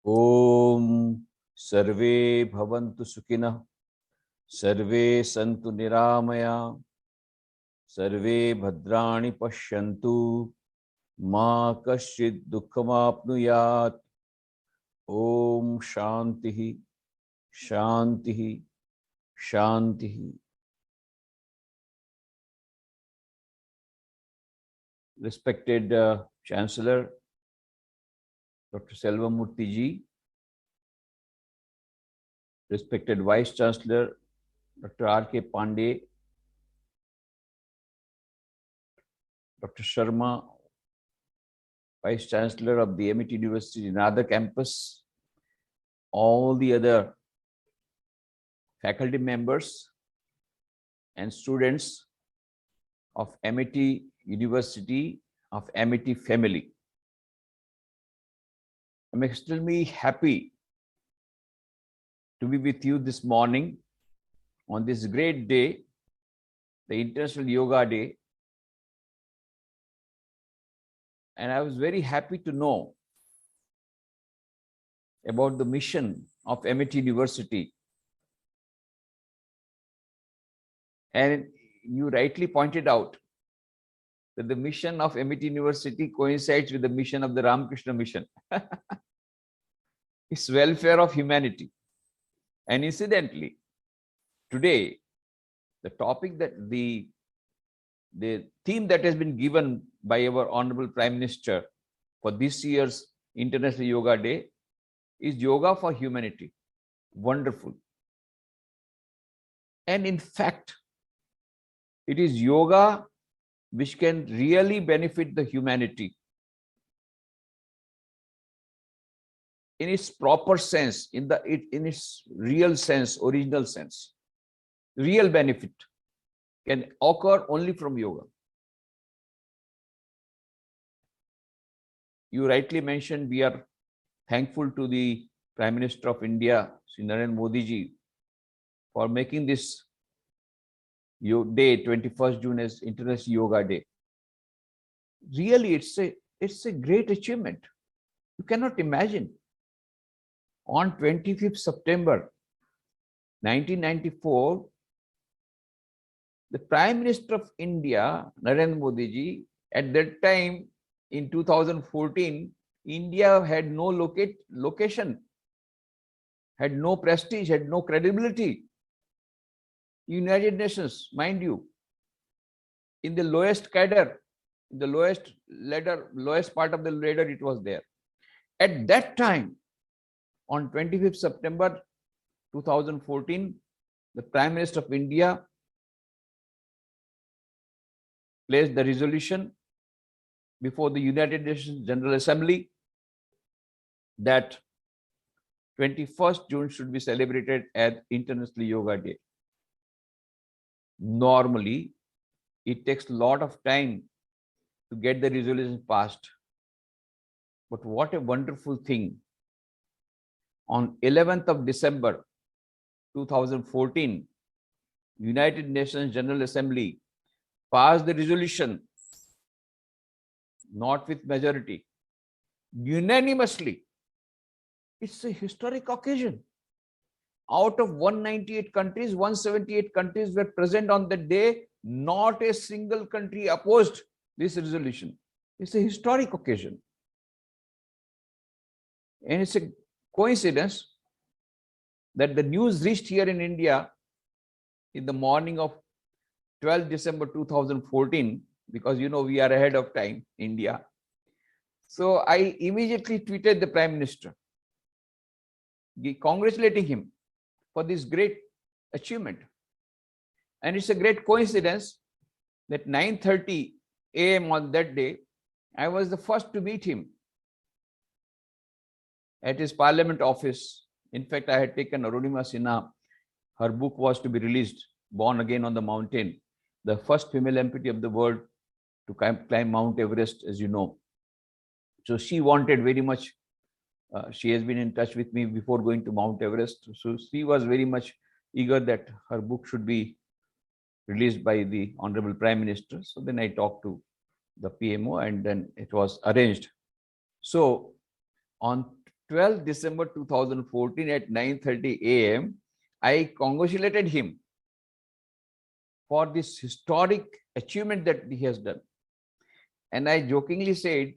ओम सर्वे भवन्तु सुखिनः, सर्वे सन्तु निरामया, सर्वे भद्राणि पश्यन्तु, मा कश्चित् दुःखमाप्नुयात्। ओम शांतिः शांतिः शांतिः। Respected Chancellor Dr. Selvam-Murthy ji, respected Vice Chancellor Dr. R.K. Pandey, Dr. Sharma, Vice Chancellor of the MIT University in other campus, all the other faculty members and students of MIT University, of MIT family. I'm extremely happy to be with you this morning on this great day, the International Yoga Day. And I was very happy to know about the mission of MIT University. And you rightly pointed out that the mission of MIT University coincides with the mission of the Ramakrishna Mission. It's welfare of humanity. And incidentally, today, the topic that the theme that has been given by our Honorable Prime Minister for this year's International Yoga Day is Yoga for Humanity. Wonderful. And in fact, it is yoga which can really benefit the humanity in its proper sense, in its real sense, original sense. Real benefit can occur only from yoga. You rightly mentioned we are thankful to the Prime Minister of India, Sri Narendra Modi ji, for making this day, 21st June, as International Yoga Day. Really, it's a great achievement. You cannot imagine. On 25th September 1994, the Prime Minister of India, Narendra Modi ji, at that time in 2014, India had no location, had no prestige, had no credibility. United Nations, mind you, in the lowest cadre, in the lowest part of the ladder, it was there. At that time, on 25th September 2014, the Prime Minister of India placed the resolution before the United Nations General Assembly that 21st June should be celebrated as International Yoga Day. Normally, it takes a lot of time to get the resolution passed. But what a wonderful thing. On 11th of December 2014, United Nations General Assembly passed the resolution, not with majority, unanimously. It's a historic occasion. Out of 198 countries, 178 countries were present on that day. Not a single country opposed this resolution. It's a historic occasion. And it's a coincidence that the news reached here in India in the morning of 12 December 2014, because you know we are ahead of time, India. So I immediately tweeted the Prime Minister, congratulating him for this great achievement. And it's a great coincidence that 9:30 a.m. on that day, I was the first to meet him at his Parliament office. In fact, I had taken Arunima Sinha. Her book was to be released, Born Again on the Mountain, the first female MP of the world to climb Mount Everest, as you know. So she wanted very much, she has been in touch with me before going to Mount Everest. So she was very much eager that her book should be released by the Honorable Prime Minister. So then I talked to the PMO and then it was arranged. So on 12th December 2014 at 9:30 a.m., I congratulated him for this historic achievement that he has done. And I jokingly said,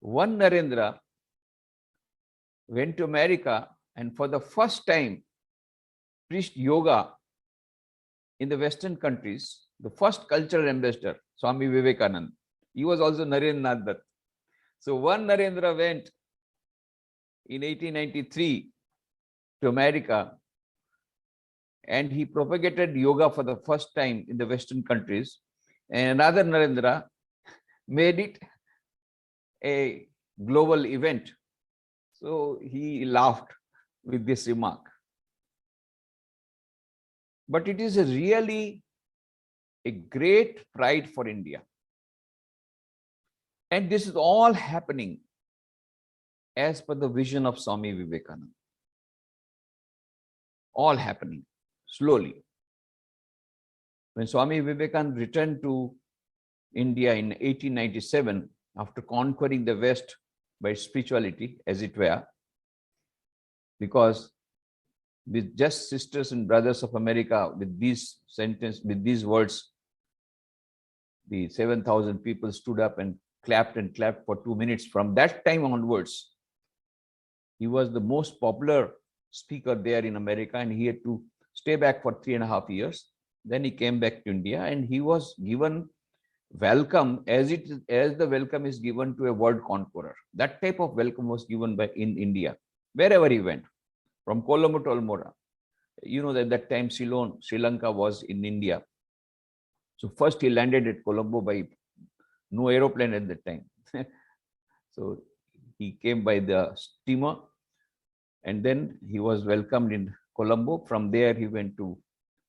one Narendra went to America and for the first time preached yoga in the Western countries, the first cultural ambassador, Swami Vivekananda. He was also Narendra Nath. So one Narendra went in 1893 to America and he propagated yoga for the first time in the Western countries. And another Narendra made it a global event. So he laughed with this remark. But it is really a great pride for India. And this is all happening as per the vision of Swami Vivekananda. All happening slowly. When Swami Vivekananda returned to India in 1897, after conquering the West by spirituality, as it were, because with just sisters and brothers of America, with these sentences, with these words, the 7,000 people stood up and clapped for 2 minutes. From that time onwards, he was the most popular speaker there in America, and he had to stay back for 3.5 years. Then he came back to India, and he was given welcome as the welcome is given to a world conqueror. That type of welcome was given in India, wherever he went, from Colombo to Almora. You know that at that time Ceylon, Sri Lanka was in India. So first he landed at Colombo by no aeroplane at that time. So he came by the steamer, and then he was welcomed in Colombo. From there he went to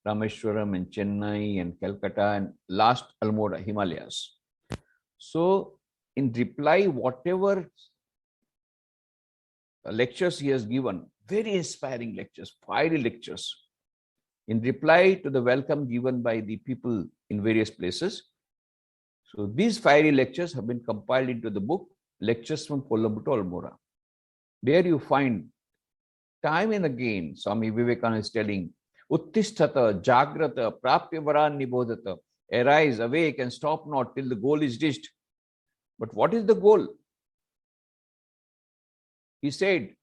Rameshwaram and Chennai and Calcutta and last Almora, Himalayas. So in reply, whatever lectures he has given, very inspiring lectures, fiery lectures, in reply to the welcome given by the people in various places. So these fiery lectures have been compiled into the book, Lectures from Colombo to Almora. There you find time and again, Swami Vivekananda is telling, Uttisthata, Jagrata, Prapya Varan Nibodhata. Arise, awake, and stop not till the goal is reached. But what is the goal? He said,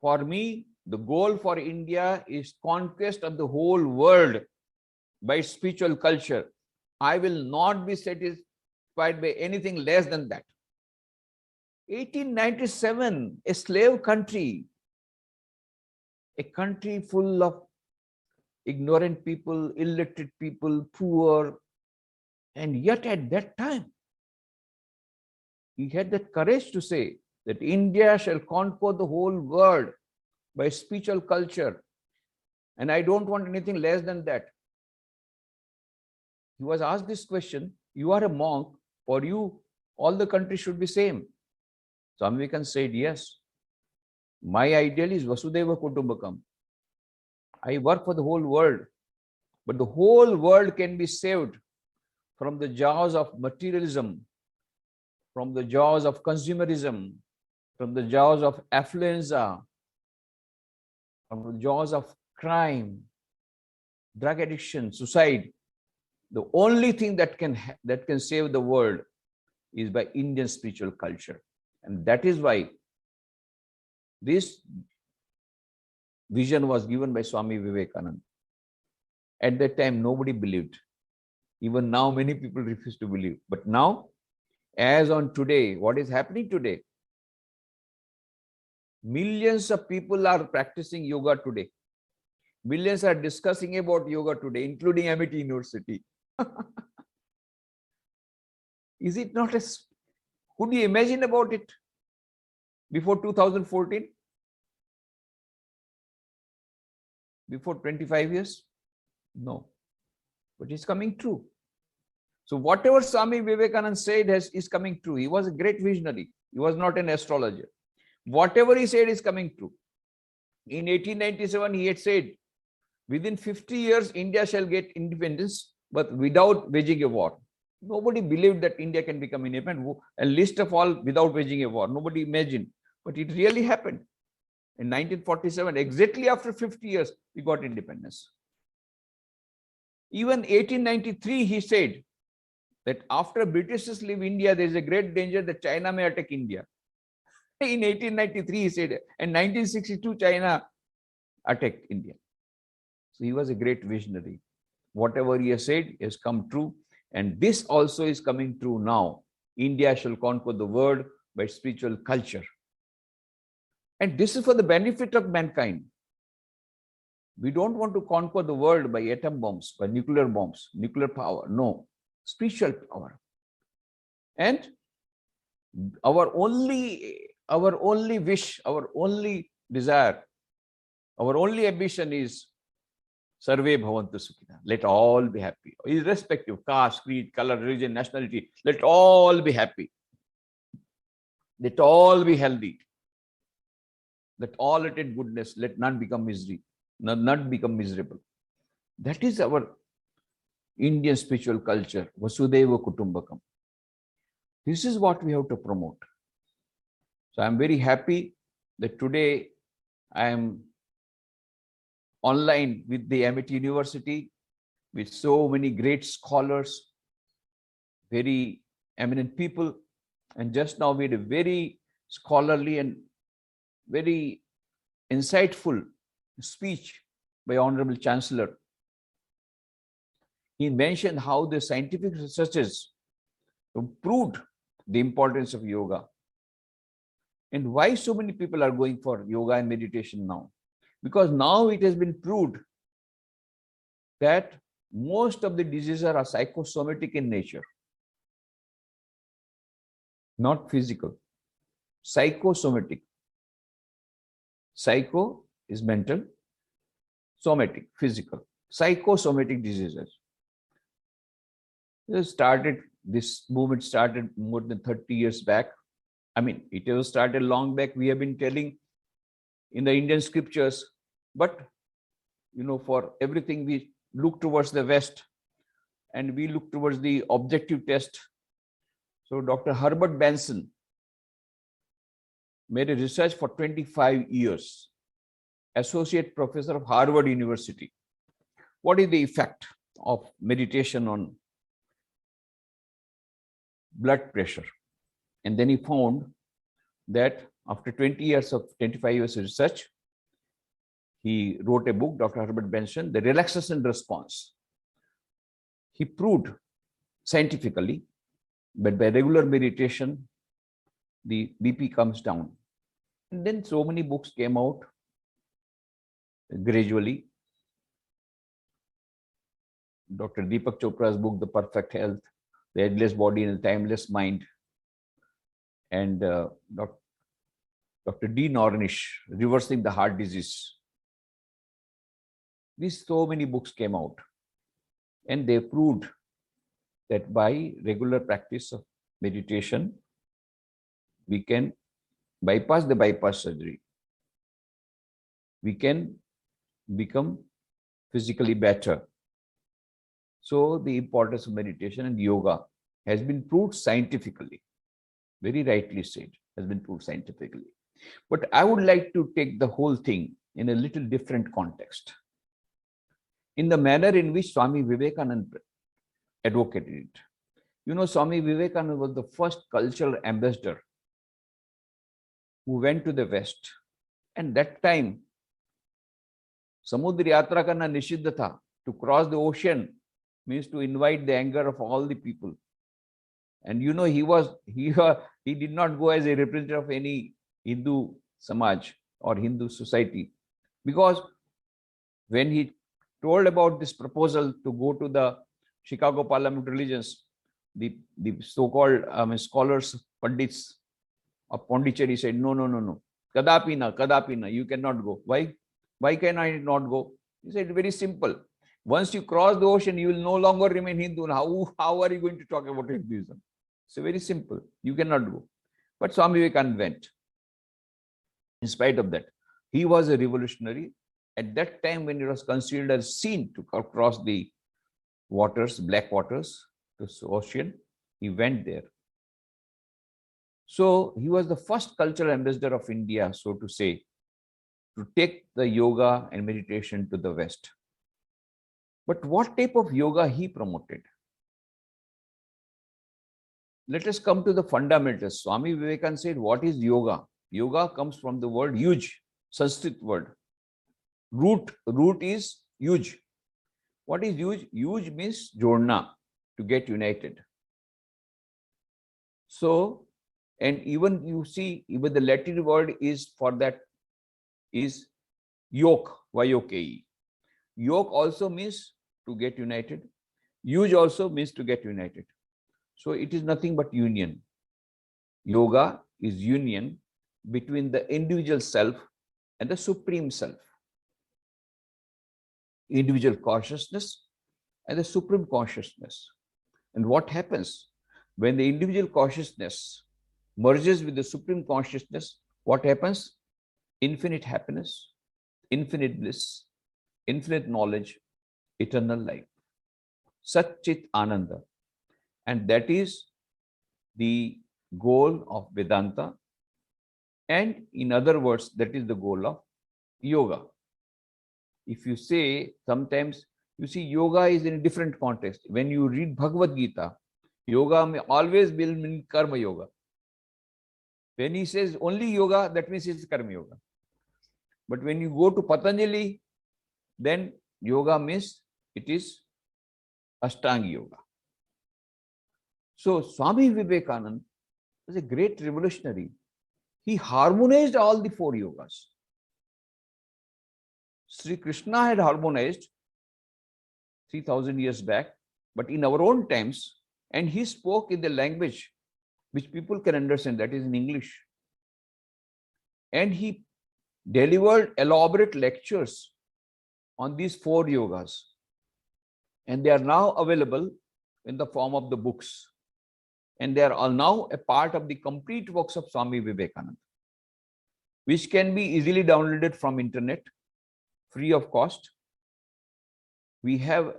for me, the goal for India is conquest of the whole world by spiritual culture. I will not be satisfied by anything less than that. 1897, a slave country, a country full of ignorant people, illiterate people, poor, and yet at that time, he had that courage to say that India shall conquer the whole world by spiritual culture, and I don't want anything less than that. He was asked this question, you are a monk, for you, all the countries should be same. Swami Vivekananda said, yes, my ideal is Vasudhaiva Kutumbakam. I work for the whole world, but the whole world can be saved from the jaws of materialism, from the jaws of consumerism, from the jaws of affluenza, from the jaws of crime, drug addiction, suicide. The only thing that can save the world is by Indian spiritual culture. And that is why this vision was given by Swami Vivekananda. At that time, nobody believed. Even now, many people refuse to believe. But now, as on today, what is happening today? Millions of people are practicing yoga today. Millions are discussing about yoga today, including Amity University. Is it not as, could you imagine about it before 2014? Before 25 years? No. But it's coming true. So whatever Swami Vivekananda said is coming true. He was a great visionary. He was not an astrologer. Whatever he said is coming true. In 1897, he had said, within 50 years, India shall get independence, but without waging a war. Nobody believed that India can become independent, and least of all without waging a war. Nobody imagined, but it really happened. In 1947, exactly after 50 years, we got independence. Even 1893, he said that after Britishers leave India, there is a great danger that China may attack India. In 1893, he said, and 1962, China attacked India. So he was a great visionary. Whatever he has said has come true. And this also is coming true now. India shall conquer the world by spiritual culture. And this is for the benefit of mankind. We don't want to conquer the world by atom bombs, by nuclear bombs, nuclear power. No, spiritual power. And our only wish, our only desire, our only ambition is Sarve Bhavantu Sukhina. Let all be happy, irrespective of caste, creed, color, religion, nationality. Let all be happy. Let all be healthy. Let all attain goodness. Let none become misery. None become miserable. That is our Indian spiritual culture. Vasudhaiva Kutumbakam. This is what we have to promote. So I am very happy that today I am online with the Amity University, with so many great scholars, very eminent people. And just now we had a very scholarly and very insightful speech by Honorable Chancellor. He mentioned how the scientific researches have proved the importance of yoga. And why so many people are going for yoga and meditation now? Because now it has been proved that most of the diseases are psychosomatic in nature, not physical. Psychosomatic. Psycho is mental, somatic, physical. Psychosomatic diseases. This movement started more than 30 years back. I mean, it was started long back. We have been telling in the Indian scriptures, but for everything we look towards the West and we look towards the objective test. So Dr. Herbert Benson made a research for 25 years, associate professor of Harvard University. What is the effect of meditation on blood pressure? And then he found that after 25 years of research, he wrote a book, Dr. Herbert Benson, The Relaxation Response. He proved scientifically that by regular meditation, the BP comes down. And then so many books came out gradually. Dr. Deepak Chopra's book, The Perfect Health, The Endless Body and the Timeless Mind, and Dr. D. Nornish, Reversing the Heart Disease. These so many books came out, and they proved that by regular practice of meditation, we can bypass the bypass surgery. We can become physically better. So the importance of meditation and yoga has been proved scientifically, very rightly said, has been proved scientifically. But I would like to take the whole thing in a little different context, in the manner in which Swami Vivekananda advocated it. Swami Vivekananda was the first cultural ambassador who went to the West. And that time, Samudra Yatra karna nishiddha tha. To cross the ocean means to invite the anger of all the people. And he did not go as a representative of any Hindu Samaj or Hindu society. Because when he told about this proposal to go to the Chicago Parliament Religions, the so-called scholars, Pandits of Pondicherry said, no. Kadapi na, you cannot go. Why? Why can I not go? He said, very simple. Once you cross the ocean, you will no longer remain Hindu. How are you going to talk about Hinduism? It's very simple. You cannot go. But Swami Vivekananda went. In spite of that, he was a revolutionary. At that time, when it was considered a sin to cross the waters, black waters, to ocean. He went there. So he was the first cultural ambassador of India, so to say, to take the yoga and meditation to the West. But what type of yoga he promoted? Let us come to the fundamentals. Swami Vivekananda said, what is yoga? Yoga comes from the word yuj, Sanskrit word. Root is yuj. What is yuj? Yuj means jodna, to get united. So, and even you see, even the Latin word is for that is yoke, Y-O-K-E. Yoke also means to get united. Yuj also means to get united. So it is nothing but union. Yoga is union between the individual self and the supreme self. Individual consciousness and the supreme consciousness. And what happens when the individual consciousness merges with the supreme consciousness? What happens? Infinite happiness, infinite bliss, infinite knowledge, eternal life. Sat Chit Ananda. And that is the goal of Vedanta. And in other words, that is the goal of yoga. If you say, sometimes you see yoga is in a different context. When you read Bhagavad Gita, yoga may always will mean karma yoga. When he says only yoga, that means it's karma yoga. But when you go to Patanjali, then yoga means it is Ashtanga yoga. So Swami Vivekananda was a great revolutionary. He harmonized all the four yogas. Sri Krishna had harmonized 3000 years back, but in our own times, and he spoke in the language which people can understand, that is in English. And he delivered elaborate lectures on these four yogas. And they are now available in the form of the books. And they are all now a part of the complete works of Swami Vivekananda, which can be easily downloaded from internet, free of cost. We have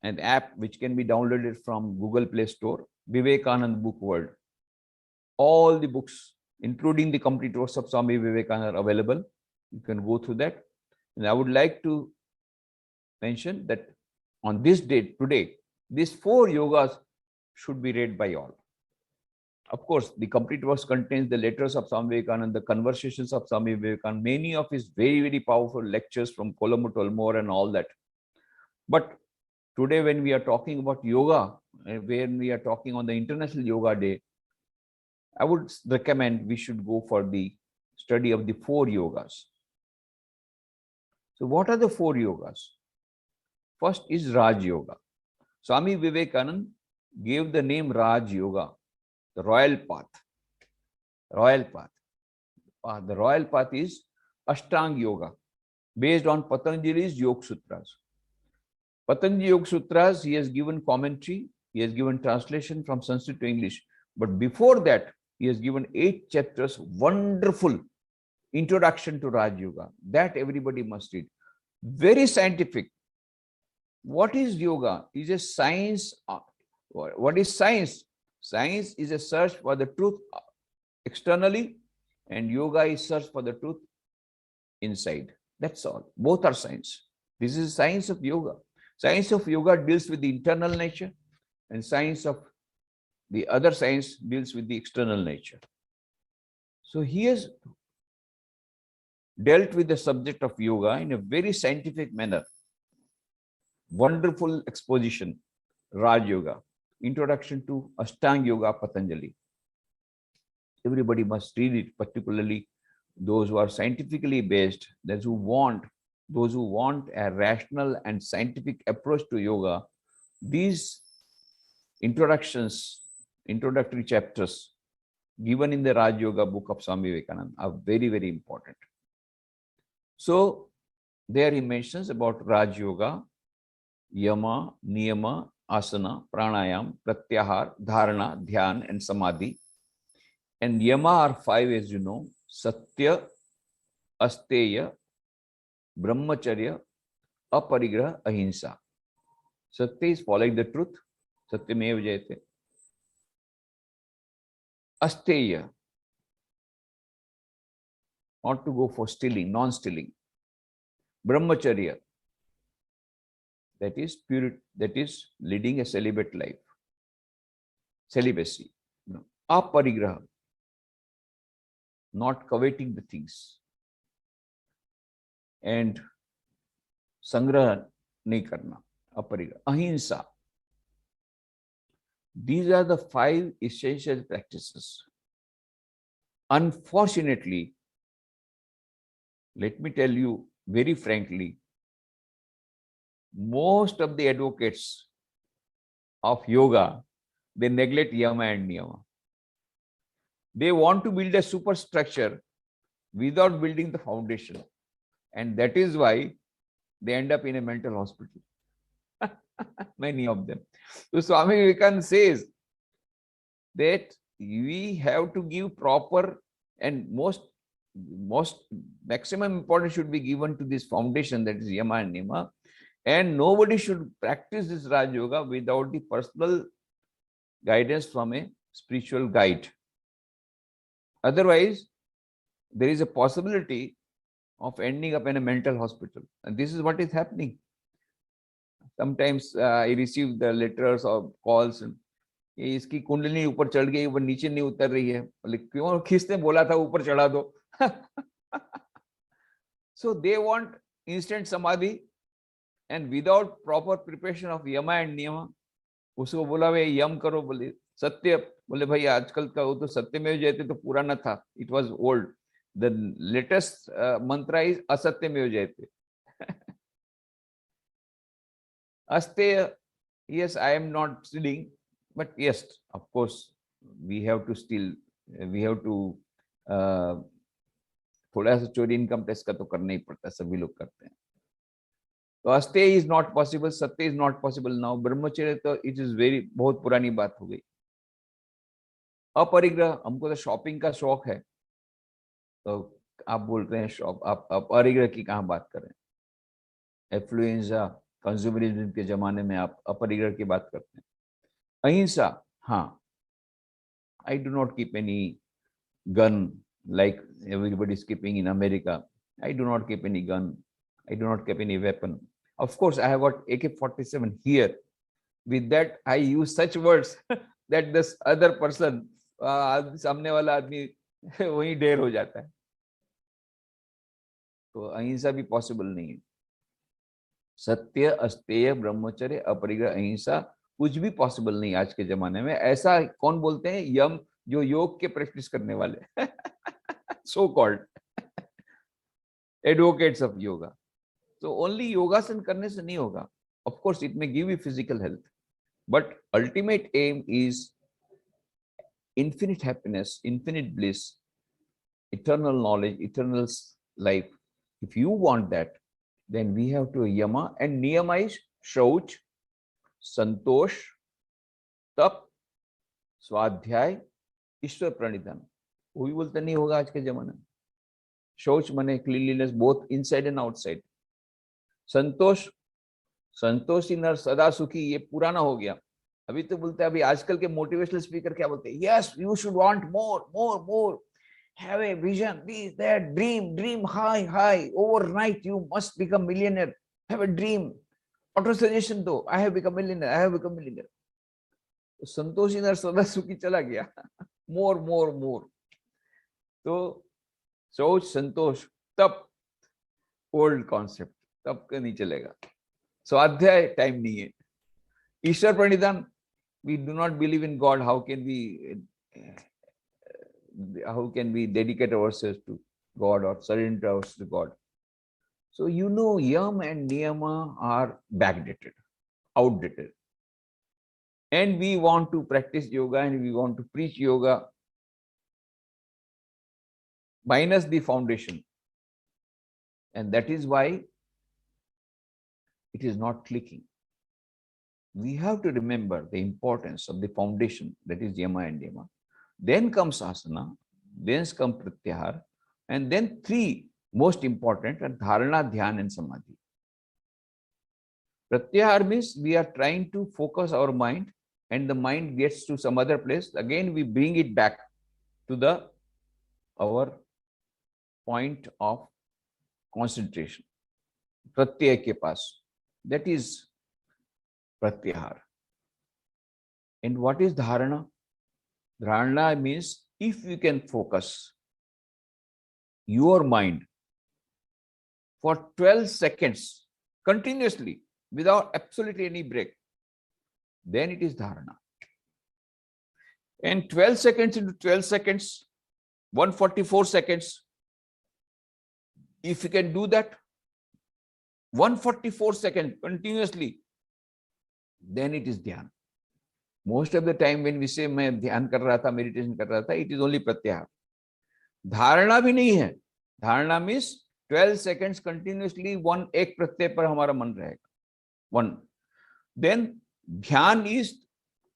an app which can be downloaded from Google Play Store, Vivekananda Book World. All the books, including the complete works of Swami Vivekananda, are available. You can go through that. And I would like to mention that on this date, today, these four yogas should be read by all. Of course, the complete works contains the letters of Swami Vivekananda, the conversations of Swami Vivekananda, many of his very, very powerful lectures from Colombo to Almore and all that. But today, when we are talking about yoga, when we are talking on the International Yoga Day, I would recommend we should go for the study of the four yogas. So what are the four yogas? First is Raj Yoga. Swami Vivekananda gave the name Raj Yoga, the royal path. Royal path. The royal path is Ashtanga Yoga, based on Patanjali's Yoga Sutras. Patanjali Yoga Sutras, he has given commentary, he has given translation from Sanskrit to English. But before that, he has given 8 chapters, wonderful introduction to Raj Yoga. That everybody must read. Very scientific. What is yoga? Is a science. What is science? Science is a search for the truth externally, and yoga is search for the truth inside. That's all. Both are science. This is science of yoga. Science of yoga deals with the internal nature, and science of the other science deals with the external nature. So he has dealt with the subject of yoga in a very scientific manner. Wonderful exposition, Raj Yoga. Introduction to Ashtanga Yoga, Patanjali. Everybody must read it, particularly those who are scientifically based, those who want a rational and scientific approach to yoga. These introductory chapters given in the Raj Yoga book of Swami Vivekananda are very, very important. So there he mentions about Raj Yoga, Yama, Niyama, Asana, Pranayam, Pratyahar, Dharana, Dhyan, and Samadhi. And Yama are 5, as you know: Satya, Asteya, Brahmacharya, Aparigraha, Ahimsa. Satya is following the truth. Satyamev jayate. Asteya, not to go for stealing, non-stealing. Brahmacharya, that is pure, that is leading a celibate life. Celibacy. No. Aparigraha, not coveting the things. And sangraha nahi karna. Aparigraha. Ahimsa. These are the 5 essential practices. Unfortunately, let me tell you very frankly, most of the advocates of yoga, they neglect yama and niyama. They want to build a superstructure without building the foundation. And that is why they end up in a mental hospital. Many of them. So Swami Vivekananda says that we have to give proper and maximum importance should be given to this foundation, that is yama and niyama. And nobody should practice this Raj Yoga without the personal guidance from a spiritual guide. Otherwise, there is a possibility of ending up in a mental hospital. And this is what is happening. Sometimes I receive the letters or calls. इसकी कुंडली ऊपर चढ़ गई, ऊपर नीचे नहीं उतर रही है. क्यों? किसने बोला था ऊपर चढ़ा दो? So they want instant samadhi, and without proper preparation of yama and niyama, उसको बोला भाई यम करो, बोले सत्य, बोले भाई आजकल का वो तो सत्य में जयते तो पुराना था, it was old. The latest mantra is असत्य में जयते. Asteya, yes, I am not stealing, but yes, of course, we have to steal, we have to थोड़ा सा चोरी इनकम टैक्स का तो करना ही पड़ता है, सभी लोग करते हैं. तो अस्थेय इज नॉट पॉसिबल, सत्य इज नॉट पॉसिबल नाउ. ब्रह्मचर्य तो इट इज वेरी, बहुत पुरानी बात हो गई. अपरिग्रह, हमको तो शॉपिंग का शौक है, तो आप बोल रहे हैं शॉप, आप अपरिग्रह की कहाँ बात कर रहे हैं? एफ्लुएंजा, कंज्यूमरिज्म के जमाने में आप अपरिग्रह की बात करते हैं. अहिंसा, हाँ, I do not keep any gun like everybody is keeping in America. I do not keep any gun. I do not keep any weapon. Of course, I have got AK-47 here. With that, I use such words that this other person, सामने वाला आदमी वहीं ढेर हो जाता है. तो अहिंसा भी पॉसिबल नहीं है. सत्य, अस्तेय, ब्रह्मचर्य, अपरिग्रह, अहिंसा कुछ भी पॉसिबल नहीं आज के जमाने में. ऐसा कौन बोलते हैं? यम, जो योग के प्रैक्टिस करने वाले so called advocates of yoga. So only yogasan करने से नहीं होगा. Of course, it may give you physical health, but ultimate aim is infinite happiness, infinite bliss, eternal knowledge, eternal life. If you want that, then we have to yama, and niyama is shauch, santosh, tap, स्वाध्याय, ईश्वर प्रणिधान. वो भी बोलते नहीं होगा आज के जमाने में. शौच माने cleanliness, both inside and outside. संतोष, संतोषी नर सदा सुखी, ये पुराना हो गया. अभी तो बोलते हैं, अभी आजकल के मोटिवेशनल स्पीकर क्या बोलते हैं? Yes, you should want more more more, have a vision, this that, dream dream, high high, overnight you must become millionaire, have a dream, autosuggestion दो, I have become millionaire, I have become millionaire. तो संतोषी नर सदा सुखी चला गया. मोर more मोर. तो शौच, संतोष, तप, ओल्ड कॉन्सेप्ट, तप का नहीं चलेगा. स्वाध्याय, टाइम नहीं है. ईश्वर प्रणिधान, we do not believe in God, how can we dedicate ourselves to God or surrender ourselves to God? So you know, yam and niyama are backdated, outdated, and we want to practice yoga and we want to preach yoga minus the foundation, and that is why it is not clicking. We have to remember the importance of the foundation, that is yama and niyama. Then comes asana, then comes pratyahar, and then 3 most important are dharana, dhyan, and samadhi. Pratyahar means we are trying to focus our mind and the mind gets to some other place. Again, we bring it back to our point of concentration. Pratyaya ke paas. That is Pratyahar. And what is Dharana? Dharana means if you can focus your mind for 12 seconds continuously without absolutely any break, then it is Dharana. And 12 seconds into 12 seconds, 144 seconds, if you can do that, 144 seconds continuously, then it is Dhyan. Most of the time when we say मैं ध्यान कर रहा था, meditation कर रहा था, it is only pratyahar. धारणा भी नहीं है. धारणा means 12 seconds continuously one एक प्रत्यय पर हमारा मन रहेगा. One. Then ध्यान is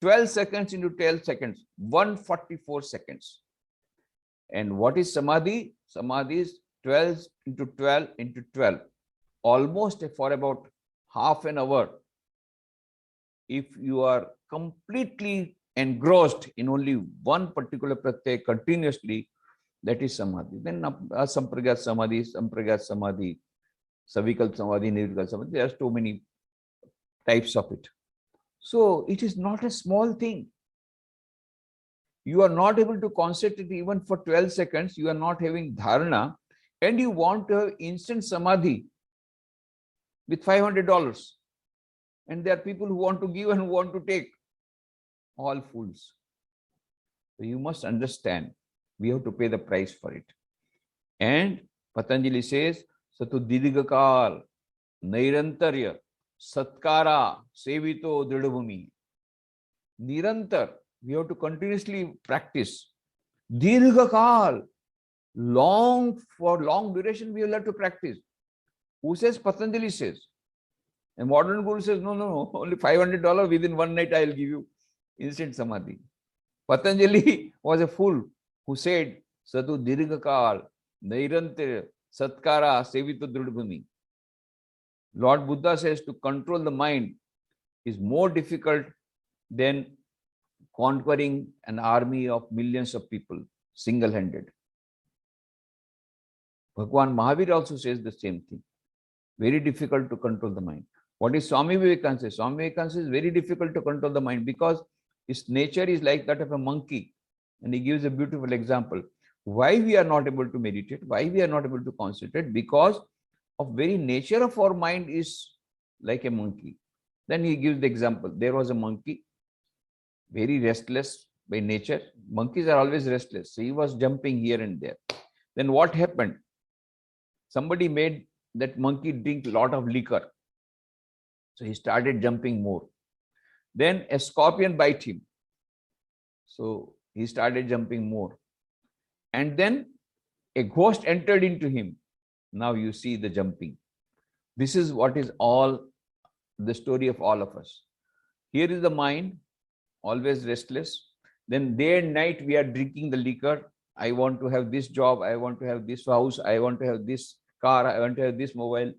12 seconds into 12 seconds, 144 seconds. And what is samadhi? Samadhi is 12 into 12 into 12. Almost for about half an hour. If you are completely engrossed in only one particular pratyay continuously, that is samadhi. Then asampragyat samadhi, sampragyat samadhi, savikal samadhi, nirvikal samadhi, there are so many types of it. So it is not a small thing. You are not able to concentrate even for 12 seconds, you are not having dharana, and you want to have instant samadhi with $500. And there are people who want to give and who want to take. All fools. So you must understand, we have to pay the price for it. And Patanjali says, Satu Didhikal, Nairantarya, Satkara, Sevito Dridabhumi. Nirantar, we have to continuously practice. Didhikal, for long duration, we will have to practice. Who says? Patanjali says. A modern guru says, no, only $500 within one night I will give you instant samadhi. Patanjali was a fool who said, Satu Dirghakal, Nairantir, Satkara, Sevito Drudbhumi. Lord Buddha says to control the mind is more difficult than conquering an army of millions of people single-handed. Bhagwan Mahavir also says the same thing. Very difficult to control the mind. What is Swami Vivekananda says? Swami Vivekananda says very difficult to control the mind because its nature is like that of a monkey. And he gives a beautiful example. Why we are not able to meditate? Why we are not able to concentrate? Because of very nature of our mind is like a monkey. Then he gives the example. There was a monkey, very restless by nature. Monkeys are always restless. So he was jumping here and there. Then what happened? Somebody made that monkey drink a lot of liquor. So he started jumping more. Then a scorpion bite him. So he started jumping more. And then a ghost entered into him. Now you see the jumping. This is what is all the story of all of us. Here is the mind, always restless. Then day and night we are drinking the liquor. I want to have this job. I want to have this house. I want to have this car. I want to have this mobile.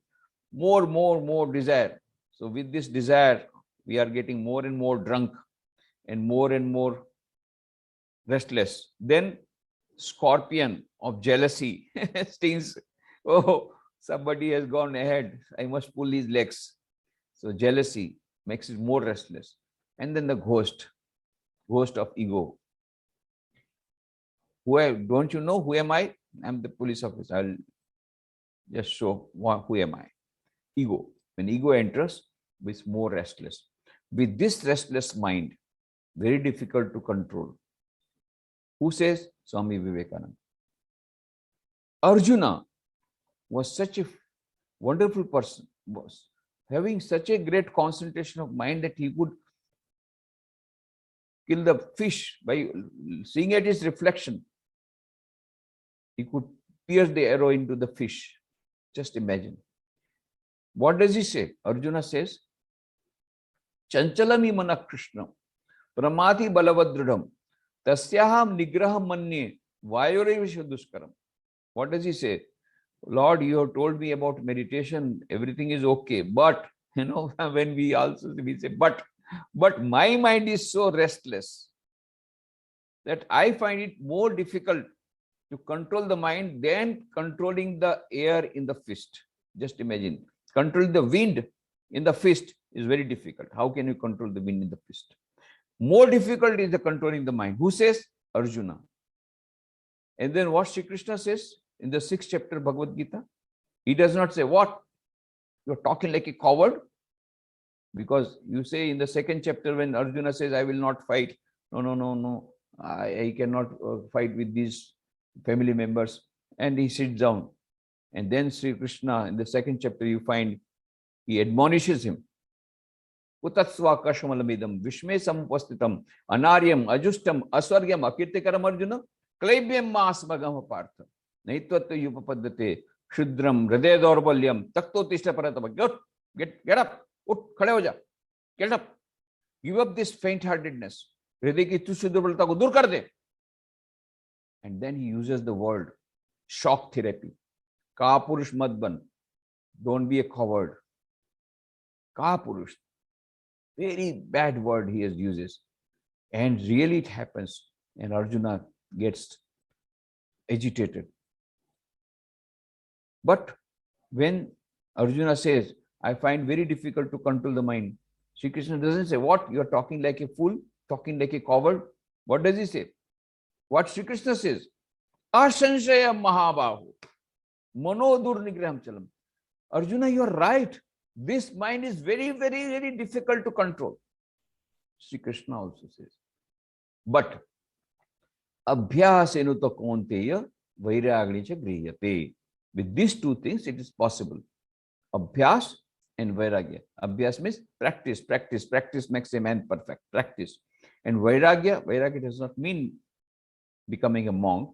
More desire. So with this desire, we are getting more and more drunk and more restless. Then scorpion of jealousy stings. Oh, somebody has gone ahead. I must pull his legs. So jealousy makes it more restless. And then the ghost of ego. Don't you know who am I? I'm the police officer. I'll just show who am I. Ego. When ego enters, it's more restless. With this restless mind, very difficult to control. Who says? Swami Vivekananda. Arjuna was such a wonderful person, was having such a great concentration of mind that he could kill the fish by seeing at his reflection. He could pierce the arrow into the fish. Just imagine. What does he say? Arjuna says, Chanchalami mana Krishna, Pramati balavadridham, Tasyaham nigraham manye, Vayorevisha duskaram. What does he say? Lord, you have told me about meditation, everything is okay, but When we say, but my mind is so restless that I find it more difficult to control the mind than controlling the air in the fist. Just imagine, controlling the wind in the fist is very difficult. How can you control the wind in the fist? More difficult is the controlling the mind. Who says? Arjuna. And then what Sri Krishna says in the 6th chapter of Bhagavad Gita? He does not say, what? You're talking like a coward? Because you say in the 2nd chapter when Arjuna says, I will not fight. No. I cannot fight with these family members. And he sits down. And then Sri Krishna, in the 2nd chapter, you find he admonishes him. Utatsva kashmalamidam vishme sampastitam anaryam ajustam aswargyam akirtikaram Arjuna klaibyam masmagam partha naitvatva yupapaddate shudram hriday daurbalyam taktotishta paratama. Get up. खड़े हो जा. Get up. Give up this faint-heartedness. हृदय की तुच्छ दुर्बलता को दूर कर दे. And then he uses the word shock therapy. Kapurush mat ban. Don't be a coward. Kapurush. Very bad word he uses. And really it happens. And Arjuna gets agitated. But when Arjuna says, I find very difficult to control the mind, Sri Krishna doesn't say, what? You're talking like a fool, talking like a coward. What does he say? What Sri Krishna says? Asanshaya mahabahu. Manodur nigraham chalam. Arjuna, you're right. This mind is very, very, very difficult to control. Sri Krishna also says. But abhyasenu to kaunteya vairagnicha grihate. With these two things, it is possible. Abhyas and vairagya. Abhyas means practice. Practice makes a man perfect. Practice. And vairagya does not mean becoming a monk.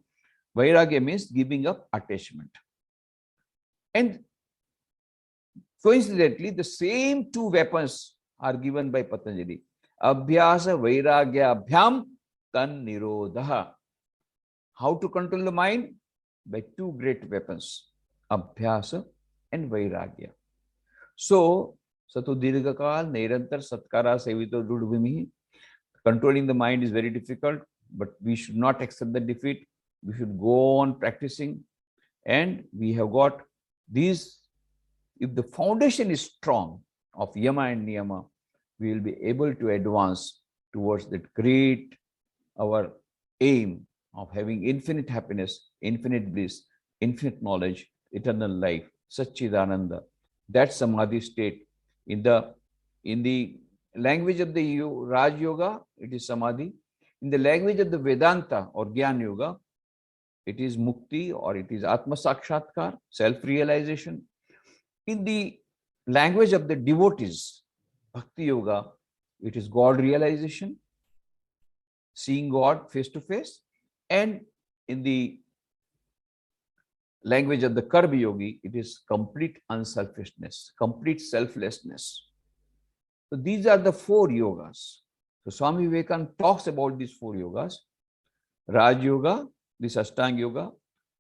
Vairagya means giving up attachment. And coincidentally, the same two weapons are given by Patanjali. Abhyasa vairagya abhyam tan nirodha. How to control the mind? By two great weapons. Abhyasa and vairagya. So, Sato Dirghakal, Nirantar, Satkara, Sevito, Dudvimi. Controlling the mind is very difficult, but we should not accept the defeat. We should go on practicing. And we have got these, if the foundation is strong of Yama and Niyama, we will be able to advance towards that great, our aim of having infinite happiness, infinite bliss, infinite knowledge, eternal life, Satchidananda. That Samadhi state. In the language of the Raj Yoga, it is Samadhi. In the language of the Vedanta or Gyan Yoga, it is Mukti or it is Atma Sakshatkar, self-realization. In the language of the devotees, Bhakti Yoga, it is God realization, seeing God face to face. And in the language of the Karma Yogi, it is complete unselfishness, complete selflessness. So these are the 4 yogas. So Swami Vivekananda talks about these 4 yogas. Raj Yoga, this Ashtanga Yoga,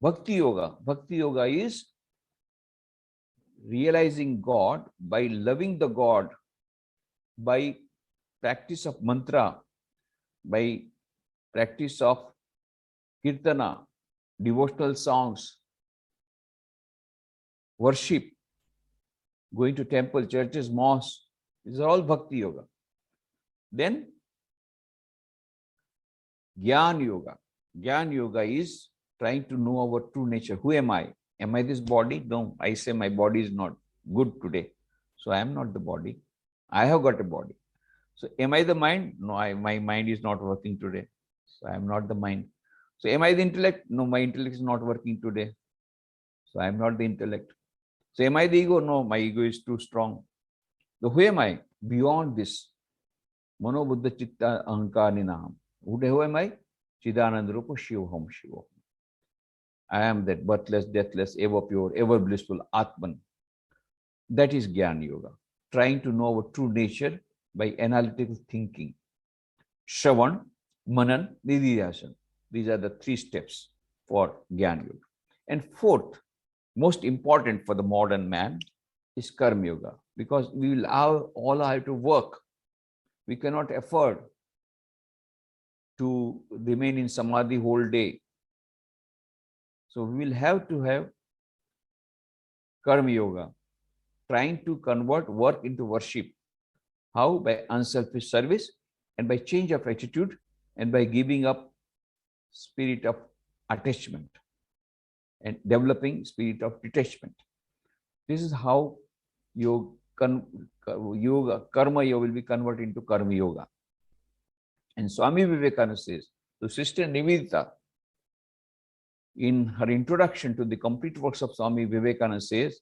Bhakti Yoga. Bhakti Yoga is realizing God by loving the God, by practice of mantra, by practice of kirtana, devotional songs, worship, going to temple, churches, mosques. These are all Bhakti Yoga. Then Gyan Yoga. Gyan Yoga is trying to know our true nature. Who am I? Am I this body? No, I say my body is not good today. So I am not the body. I have got a body. So am I the mind? No, my mind is not working today. So I am not the mind. So am I the intellect? No, my intellect is not working today. So I am not the intellect. So am I the ego? No, my ego is too strong. So who am I? Beyond this. Mano Buddha Chitta Ahankar Ninaham. Who am I? Chidananda Rupa Shivoham Shivoham. I am that birthless, deathless, ever pure, ever blissful Atman. That is Gyan Yoga. Trying to know our true nature by analytical thinking. Shravan, Manan, Nididhyasana. These are the 3 steps for Gyan Yoga. And 4th, most important for the modern man, is Karma Yoga, because we will all have to work. We cannot afford to remain in Samadhi whole day. So we will have to have Karma Yoga, trying to convert work into worship. How? By unselfish service and by change of attitude and by giving up spirit of attachment and developing spirit of detachment. This is how yoga, Karma Yoga will be converted into Karma Yoga. And Swami Vivekananda says to Sister Nivedita, in her introduction to the complete works of Swami Vivekananda, says,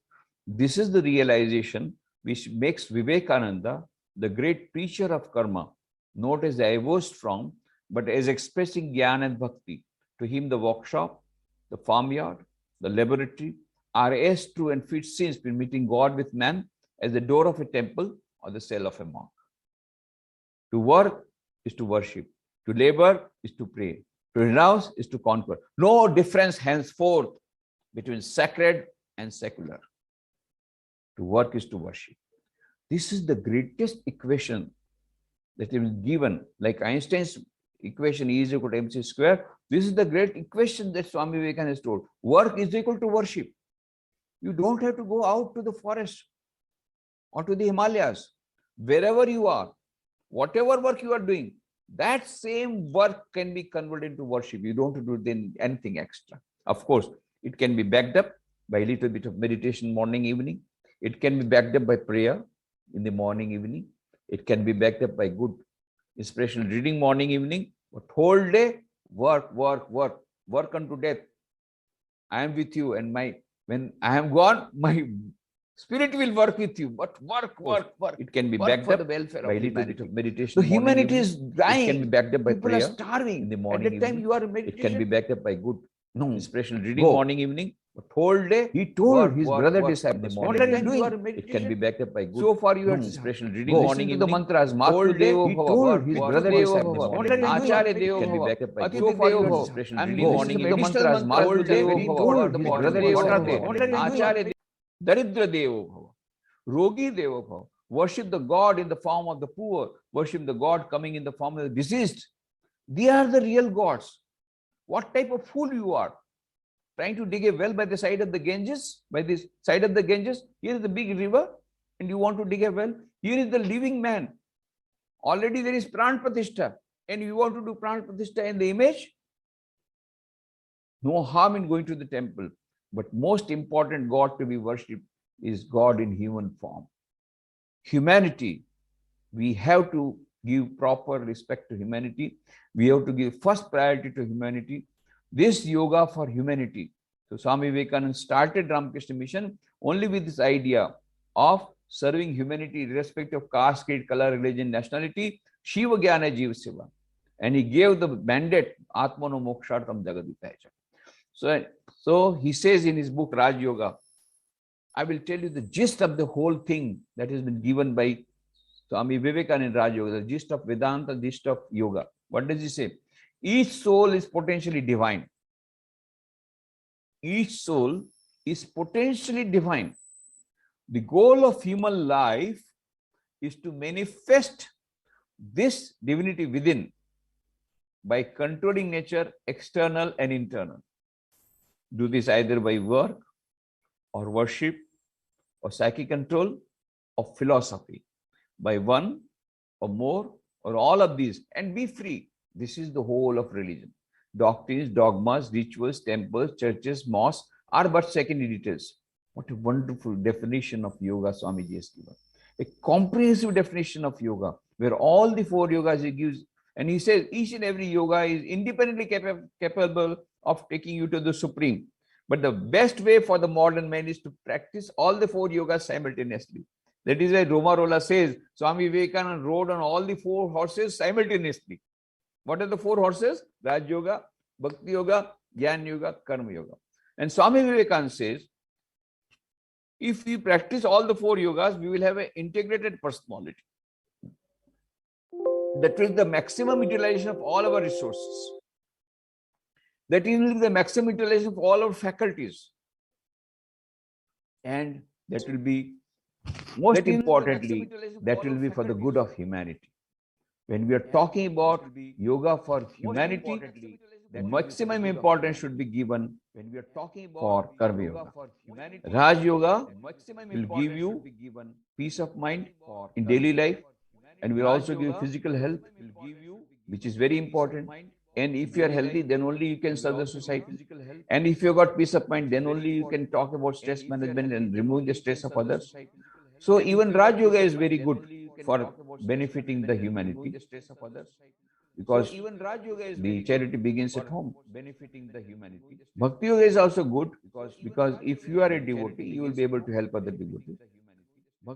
this is the realization which makes Vivekananda the great preacher of karma, not as divorced from, but as expressing jnana and bhakti. To him, the workshop, the farmyard, the laboratory are as true and fit scenes between meeting God with man as the door of a temple or the cell of a monk. To work is to worship. To labor is to pray. To renounce is to conquer. No difference henceforth between sacred and secular. To work is to worship. This is the greatest equation that is given, like Einstein's equation E is equal to mc square. This is the great equation that Swami Vivekananda has told. Work is equal to worship. You don't have to go out to the forest or to the Himalayas. Wherever you are, whatever work you are doing, that same work can be converted into worship. You don't have to do anything extra. Of course, it can be backed up by a little bit of meditation morning, evening. It can be backed up by prayer in the morning, evening. It can be backed up by good inspirational reading morning, evening. But whole day, work unto death. I am with you, and when I am gone, my spirit will work with you. But work. It can be backed up by a little bit of meditation. So humanity is dying. It can be backed up by people prayer. People are starving in the morning. At that time, you are in meditation. It can be backed up by good inspirational reading morning, evening. But whole day, he told his brother disciples, what are you doing? It can be backed up by good. So far, you have inspirational reading morning, evening. The mantras. Whole day, he told his brother disciples, what are you doing? It can be backed up by good. So far, you have inspirational reading morning, evening. The mantras. Whole day, he told his brother disciples, what are you doing? Daridra Devo Bhava, Rogi Devo Bhava. Worship the God in the form of the poor. Worship the God coming in the form of the deceased. They are the real gods. What type of fool you are? Trying to dig a well by the side of the Ganges, Here is the big river, and you want to dig a well. Here is the living man. Already there is Pran Pratishtha, and you want to do Pran Pratishtha in the image. No harm in going to the temple. But most important God to be worshipped is God in human form. Humanity, we have to give proper respect to humanity. We have to give first priority to humanity. This yoga for humanity. So Swami Vivekananda started Ramakrishna Mission only with this idea of serving humanity irrespective of caste, creed, color, religion, nationality, Shiva Jnana Jiva Seva. And he gave the mandate, Atmano Mokshartam Jagaditaja. So he says in his book Raj Yoga, I will tell you the gist of the whole thing that has been given by Swami Vivekananda in Raj Yoga, the gist of Vedanta, the gist of yoga. What does he say? Each soul is potentially divine. Each soul is potentially divine. The goal of human life is to manifest this divinity within by controlling nature, external and internal. Do this either by work or worship or psychic control or philosophy, by one or more or all of these, and be free. This is the whole of religion. Doctrines, dogmas, rituals, temples, churches, mosques are but secondary details. What a wonderful definition of yoga Swamiji has given. A comprehensive definition of yoga, where all the four yogas he gives, and he says each and every yoga is independently capable of taking you to the supreme. But the best way for the modern man is to practice all the four yogas simultaneously. That is why Romarola says Swami Vivekananda rode on all the four horses simultaneously. What are the four horses? Raj Yoga, Bhakti Yoga, Jnana Yoga, Karma Yoga. And Swami Vivekananda says, if we practice all the four yogas, we will have an integrated personality. That will be the maximum utilization of all our resources. That will be the maximum utilization of all our faculties. And that will be Most importantly, that will be for the good of humanity. When we are talking about yoga for humanity, the maximum importance should be given for Karma Yoga. Raj Yoga will give you peace of mind in daily life and will also give physical health, which is very important. And if you are healthy, then only you can serve the society. And if you got peace of mind, then only you can talk about stress management and remove the stress of others. So even Raj Yoga is very good for benefiting the humanity, because the charity begins at home. Bhakti Yoga is also good because if you are a devotee, you will be able to help other devotees.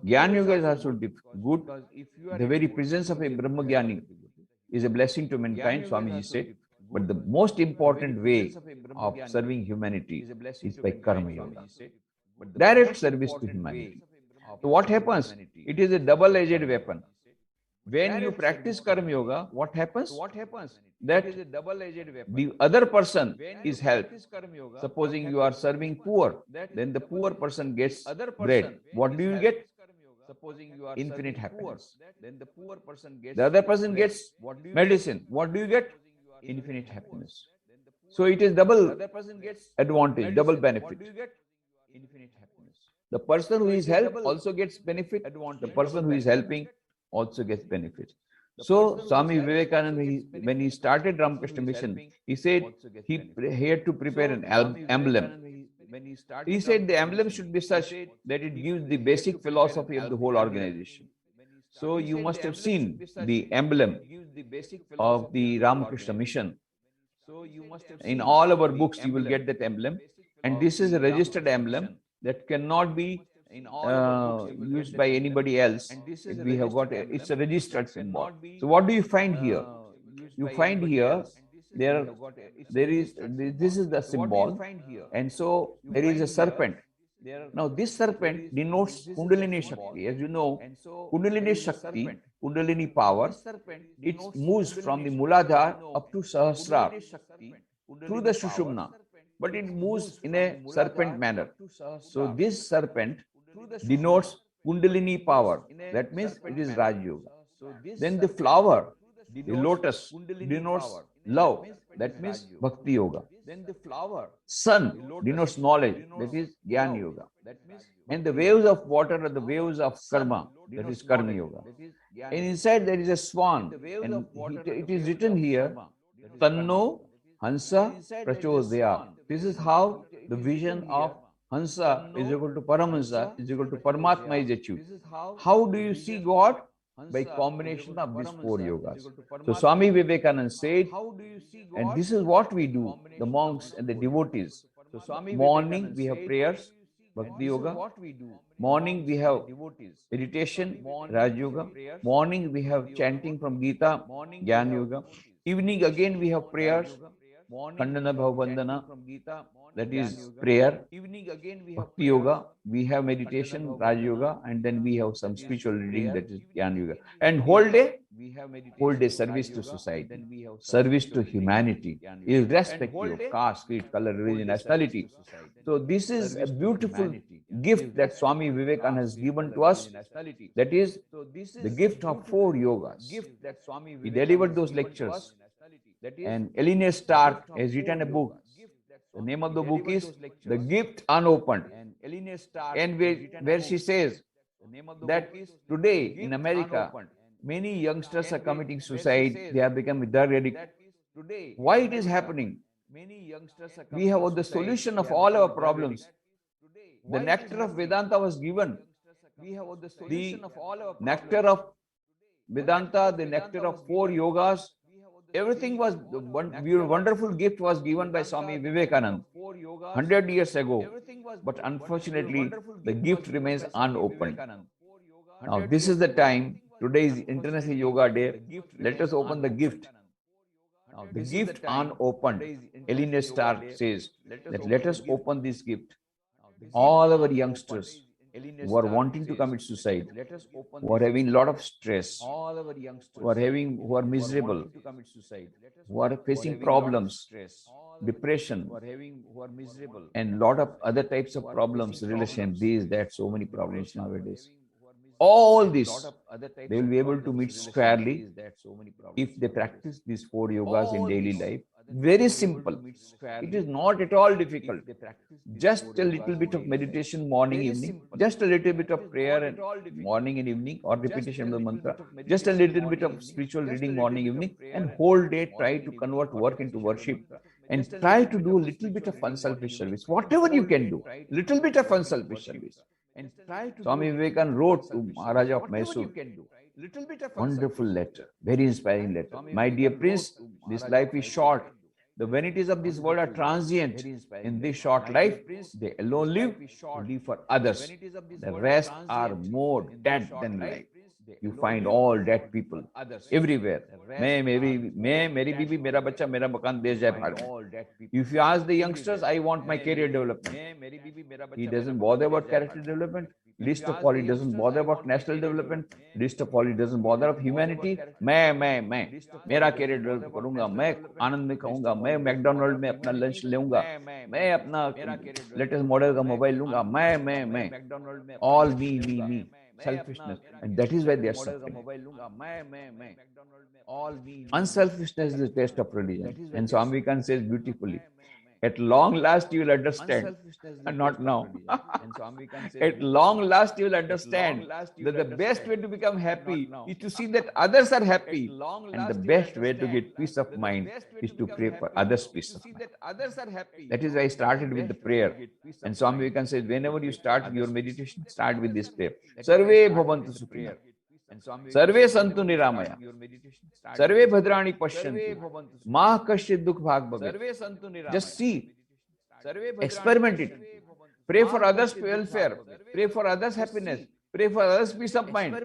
Jnana Yoga is also good. The very presence of a Brahma Jnani is a blessing to mankind, Swamiji said. But the most important way of serving humanity is by Karma Yoga, direct service to humanity. So what happens? It is a double-edged weapon. When you practice Karma Yoga, what happens? That the other person is helped. Supposing you are serving poor, then the poor person gets bread. What do you get? Infinite happiness. The other person gets medicine. What do you get? Infinite happiness. So it is double advantage, double benefit. The person who is helped also gets benefit. The person who is helping also gets benefit. So Swami Vivekananda, when he started Ramakrishna Mission, he said he had to prepare an emblem. He said the emblem should be such that it gives the basic philosophy of the whole organization. So you must have seen the emblem of the Ramakrishna Mission. In all our books, you will get that emblem. And this is a registered emblem that cannot be used by anybody else. We have got it's a registered symbol. So what do you find here? You find here there is this is the symbol, and so there is a serpent. Now this serpent denotes Kundalini Shakti. As you know, Kundalini Shakti, Kundalini power, it moves from the Muladhara up to Sahasrara through the Sushumna, but it moves in a serpent manner. So this serpent denotes Kundalini power. That means it is Raj Yoga. Then the flower, the lotus, denotes love. That means Bhakti Yoga. Sun denotes knowledge. That is Jnana Yoga. And the waves of water are the waves of karma. That is Karma Yoga. And inside there is a swan. And it is written here, Tanno Hansa Prachodaya. This is how the vision of Hansa is equal to Paramahansa is equal to Paramatma is achieved. How do you see God? By combination of these four yogas. So Swami Vivekananda said, and this is what we do, the monks and the devotees. Morning we have prayers, Bhakti Yoga. Morning we have meditation, Raj Yoga. Morning we have chanting from Gita, Jnana Yoga. Evening again we have prayers, Khandana Bhavabandhana, that is prayer. Bhakti Yoga, we have meditation, Raj Yoga, and then we have some spiritual reading, that is Jnana Yoga. And whole day service to society, service to humanity, irrespective of caste, creed, color, religion, nationality. So this is a beautiful gift that Swami Vivekananda has given to us. That is the gift of four yogas. He delivered those lectures. And Elinor Stark has written a book. The name of the book is The Gift Unopened. And where she says that today in America, many youngsters are committing suicide. They have become drug addicts. Why it is happening? We have the solution of all our problems. The nectar of Vedanta was given. The nectar of Vedanta, the nectar of four yogas, everything was, the wonderful gift was given by Swami Vivekananda 100 years ago. But unfortunately, the gift remains unopened. Now, this is the time. Today is International Yoga Day. Let us open the gift. The gift unopened. Elinor Stark says that let us open this gift. All our youngsters who are wanting to commit suicide, who are having a lot of stress, who are miserable, who are facing problems, depression, and a lot of other types of problems, relation, these, that, so many problems nowadays. All this, they will be able to meet squarely if they practice these 4 yogas in daily life. Very simple. It is not at all difficult. Just a little bit of meditation morning, evening, just a little bit of prayer and morning and evening, or repetition of the mantra, just a little bit of spiritual reading morning, evening, and whole day try to convert work into worship, and try to do a little bit of unselfish service, whatever you can do, little bit of unselfish service. Swami Vivekananda wrote to Maharaja of Mysore, wonderful letter, very inspiring letter. My dear Prince, this life is short. The vanities of this world are transient. In this short life, they alone live to live for others. The rest are more dead than life. You find all dead people everywhere. मैं मेरी बीवी मेरा बच्चा मेरा मकान देश जाए भाड़ में. If you ask the youngsters, I want my career development. He doesn't bother about character development. Least of all, he doesn't bother about national development. Least of all, he doesn't bother of humanity. मैं मेरा career develop करूंगा, मैं आनंद में खाऊंगा, मैं McDonald में अपना lunch लेऊंगा, मैं अपना लेटेस्ट मॉडल का मोबाइल लूंगा, मैं all me. Selfishness, and that is why they are suffering. Unselfishness is the test of religion, and Swami Vivekananda says beautifully, at long last you will understand, and not now. At long last you will understand that the best way to become happy is to see that others are happy, and the best way to get peace of mind is to pray for others' peace of mind. That is why I started with the prayer. And Swami Vivekananda says, whenever you start your meditation, start with this prayer. Sarve bhavantu sukhina. सर्वे संतु निरामया, सर्वे भद्राणि पश्यन्तु, मा कश्चित् दुःख भाग् भवेत्. Just see, experiment it. Pray for others' welfare, pray for others' happiness, pray for others' peace of mind.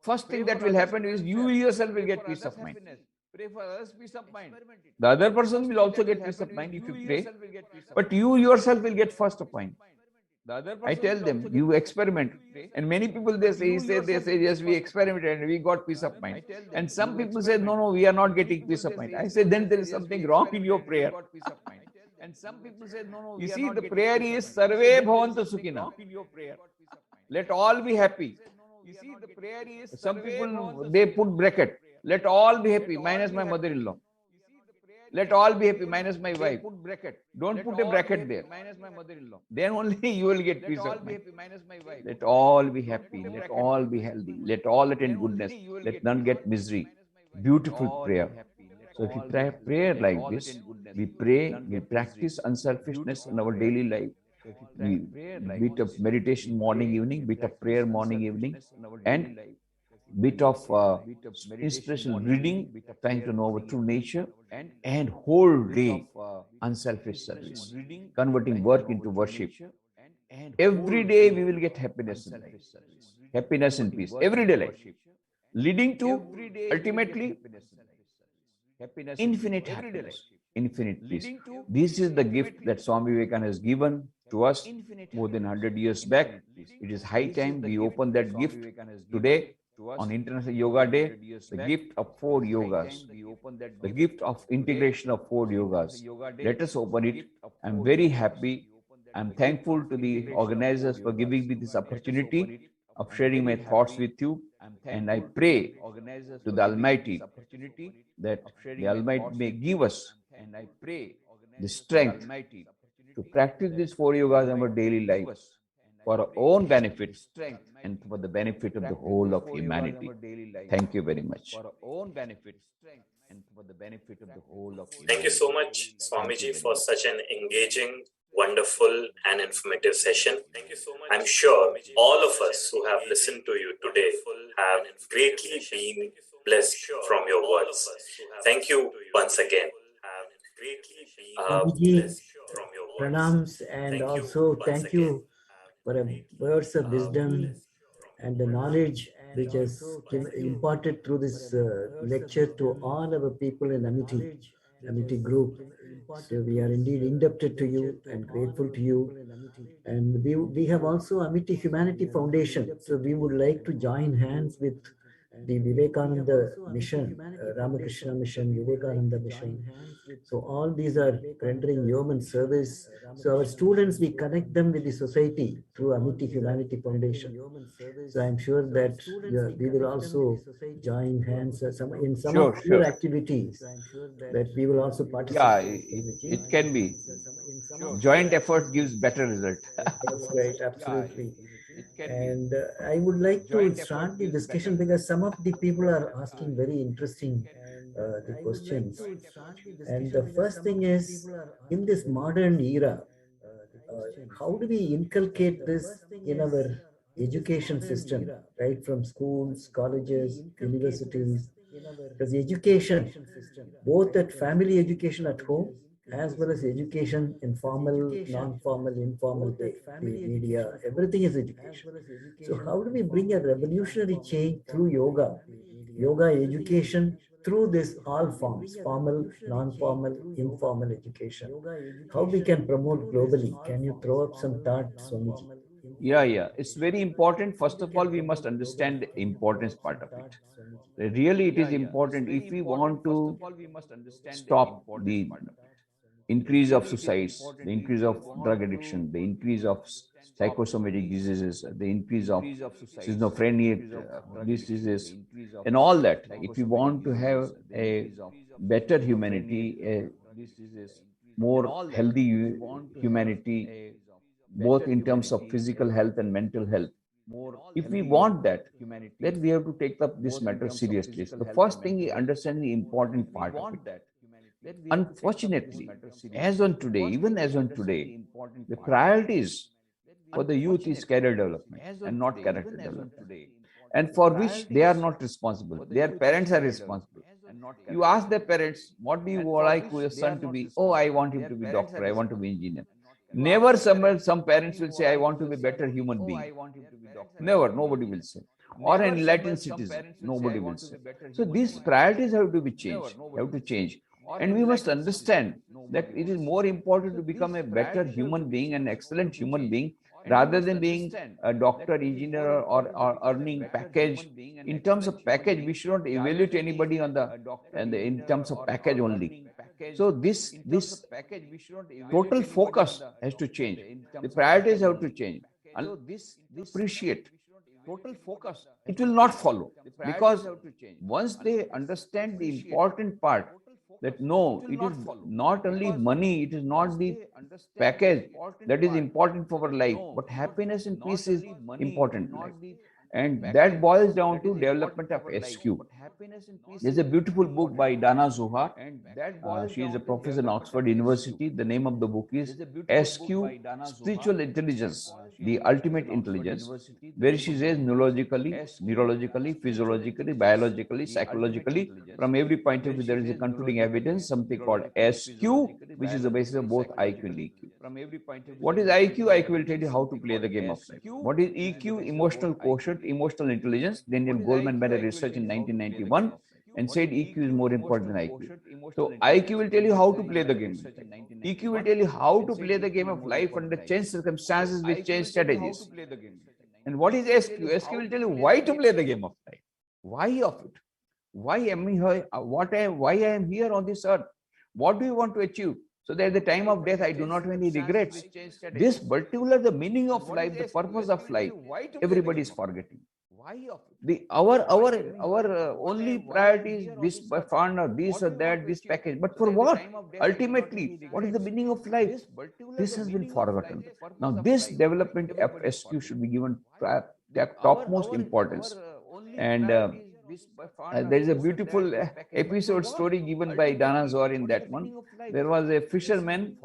First thing that will happen is you yourself will get peace of mind. The other person will also get peace of mind if you pray, but you yourself will get first of mind. I tell them, you experiment. And many people, they say, yes, we experimented and we got peace of mind. And some people say, no, we are not getting peace of mind. I say, then there is something wrong in your prayer. You see, the prayer is Sarve Bhavantu Sukhina. Let all be happy. Some people, they put bracket. Let all be happy, minus my mother-in-law. Let all be happy, minus my wife. Don't put a bracket there. Then only you will get peace of mind. Let all be happy. Let all be healthy. Let all attain goodness. Let none get misery. Beautiful prayer. So if you pray like this, we pray, we practice unselfishness in our daily life. We bit of meditation morning, evening, bit of prayer morning, evening, and bit of inspirational reading, trying to know our true nature, and whole day unselfish service, converting work into worship. Every day we will get happiness in life, happiness and peace, everyday life, leading to ultimately infinite happiness, infinite peace. This is the gift that Swami Vivekananda has given to us more than 100 years back. It is high time we open that gift today on International Yoga Day, the gift of 4 yogas, the gift of integration of 4 yogas. Let us open it. I'm very happy. I'm thankful to the organizers for giving me this opportunity of sharing my thoughts with you. And I pray to the Almighty that the Almighty may give us the strength to practice these 4 yogas in our daily life for our own benefit and for the benefit of the whole of humanity. Thank you very much. Thank you so much, Swamiji, for such an engaging, wonderful, and informative session. I'm sure all of us who have listened to you today have greatly been blessed from your words. Thank you once again. Pranams, and also thank you for words of wisdom and the knowledge which is imparted through this lecture to all our people in Amity group. So we are indeed indebted to you and grateful to you. And we have also Amity Humanity Foundation. So we would like to join hands with the Vivekananda mission, Ramakrishna mission, Vivekananda mission. So all these are rendering human service. So our students, we connect them with the society through Amity Humanity Foundation. So I'm sure that we will also join hands in some of your activities that we will also participate. Yeah, it can be. Joint effort gives better result. That's right, absolutely. And I would like to start the discussion because some of the people are asking very interesting the questions. And the first thing is, in this modern era, how do we inculcate this in our education system, right from schools, colleges, universities? Because education, both at family education at home as well as education in formal, non-formal, informal way, the media, everything is education. So how do we bring a revolutionary change through yoga, yoga education through this all forms, formal, non-formal, informal education? How we can promote globally? Can you throw up some thoughts, Swamiji? Yeah. It's very important. First of all, we must understand the importance part of it. Really, it is important if we want to stop the increase of suicides, the increase of drug addiction, the increase of psychosomatic diseases, the increase of schizophrenia diseases, and all that. If we want to have a better humanity, a more healthy humanity, both in terms of physical health and mental health, if we want that, then we have to take up this matter seriously. So the first thing is understanding the important part of it. Unfortunately, as on today, even as on today, the priorities for the youth is career development and not character development, and for which they are not responsible. Their parents are responsible. You ask their parents, what do you like your son to be? Oh, I want him to be doctor, I want to be engineer. Never some parents will say, I want to be a better human being. Never, nobody will say. Or an enlightened citizen, nobody will say. So these priorities have to be changed, have to change. And we must understand that it is more important to become a better human being, an excellent human being, rather than being a doctor, engineer, or earning package. In terms of package, we should not evaluate anybody on in terms of package only. So this total focus has to change. The priorities have to change. Appreciate. It will not follow, because once they understand the important part, that no, it is not only money, it is not the package that is important for our life, but happiness and peace is important in life. And that boils down to development of SQ. There's a beautiful book by Dana Zohar. She is a professor in Oxford University. The name of the book is SQ, Spiritual Intelligence, the Ultimate Intelligence, where she says neurologically, physiologically, biologically, psychologically, from every point of view, there is a concluding evidence, something called SQ, which is the basis of both IQ and EQ. What is IQ? IQ will tell you how to play the game of life. What is EQ? Emotional quotient, emotional intelligence. Daniel Goleman made a research in 1991 and said EQ is more important than IQ. So IQ will tell you how to play the game. EQ will tell you how to play the game of life under changed circumstances with changed strategies. And what is SQ? SQ will tell you why to play the game of life. Why of it? Why am I here? Why I am here on this earth? What do you want to achieve? So that at the time of death, I do not have any regrets. This particular, the meaning of life, the purpose of life, everybody is forgetting. Our only priority is this fund or this or that, this package. But for what? Ultimately, what is the meaning of life? This has been forgotten. Now, this development of SQ should be given topmost importance. And there is a beautiful episode story given by Dana Zohar in that one. There was a fisherman.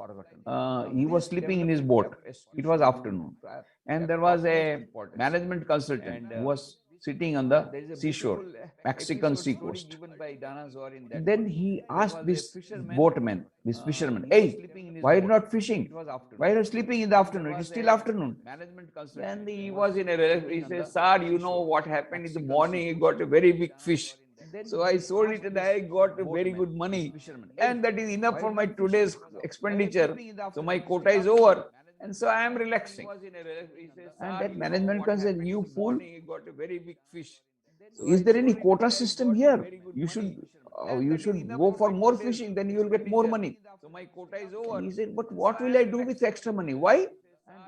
He was sleeping in his boat. It was afternoon. And there was a management consultant who was sitting on the seashore, Mexican sea coast. Then he asked this boatman, this fisherman, hey, why are you not fishing? Why are you sleeping in the afternoon? It is still afternoon. Then he was in a, he says, sir, you know what happened in the morning? He got a very big fish. So I sold it and I got a very good money. And that is enough for my today's expenditure. So my quota is over. And so I am relaxing. And that management can say, you fool, Is there any quota system here? You should go for more fishing, then you will get more money. So my quota is over. He said, but what will I do with extra money? Why?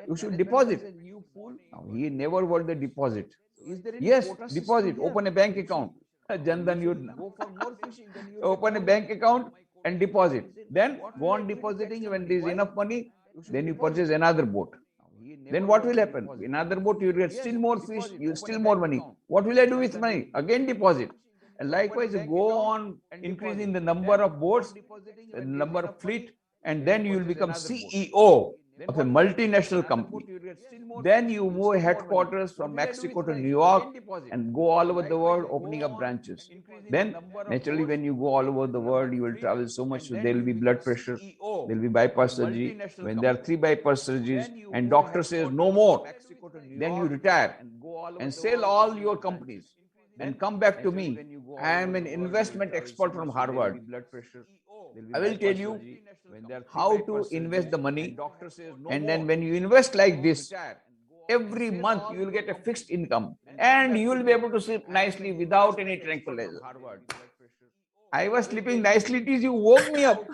You should deposit. Now, he never word the deposit. Yes, deposit, open a bank account. Jandan Yodna. Open a bank account and deposit. Then go on depositing. When there is enough money, then you purchase another boat. Then what will happen? Another boat, you get still more fish, you still more money. What will I do with money? Again deposit. And likewise, go on increasing the number of boats, the number of fleet, and then you will become CEO of a multinational company. Then you move headquarters from Mexico to New York and go all over the world opening up branches. Then naturally when you go all over the world, you will travel so much, so there will be blood pressure, there will be bypass surgery. When there are 3 bypass surgeries and doctor says no more, then you retire and sell all your companies. Then come back to me. I am an investment expert from Harvard. I will tell you how to invest the money. And then when you invest like this, every month you will get a fixed income and you will be able to sleep nicely without any tranquilizer. I was sleeping nicely till you woke me up.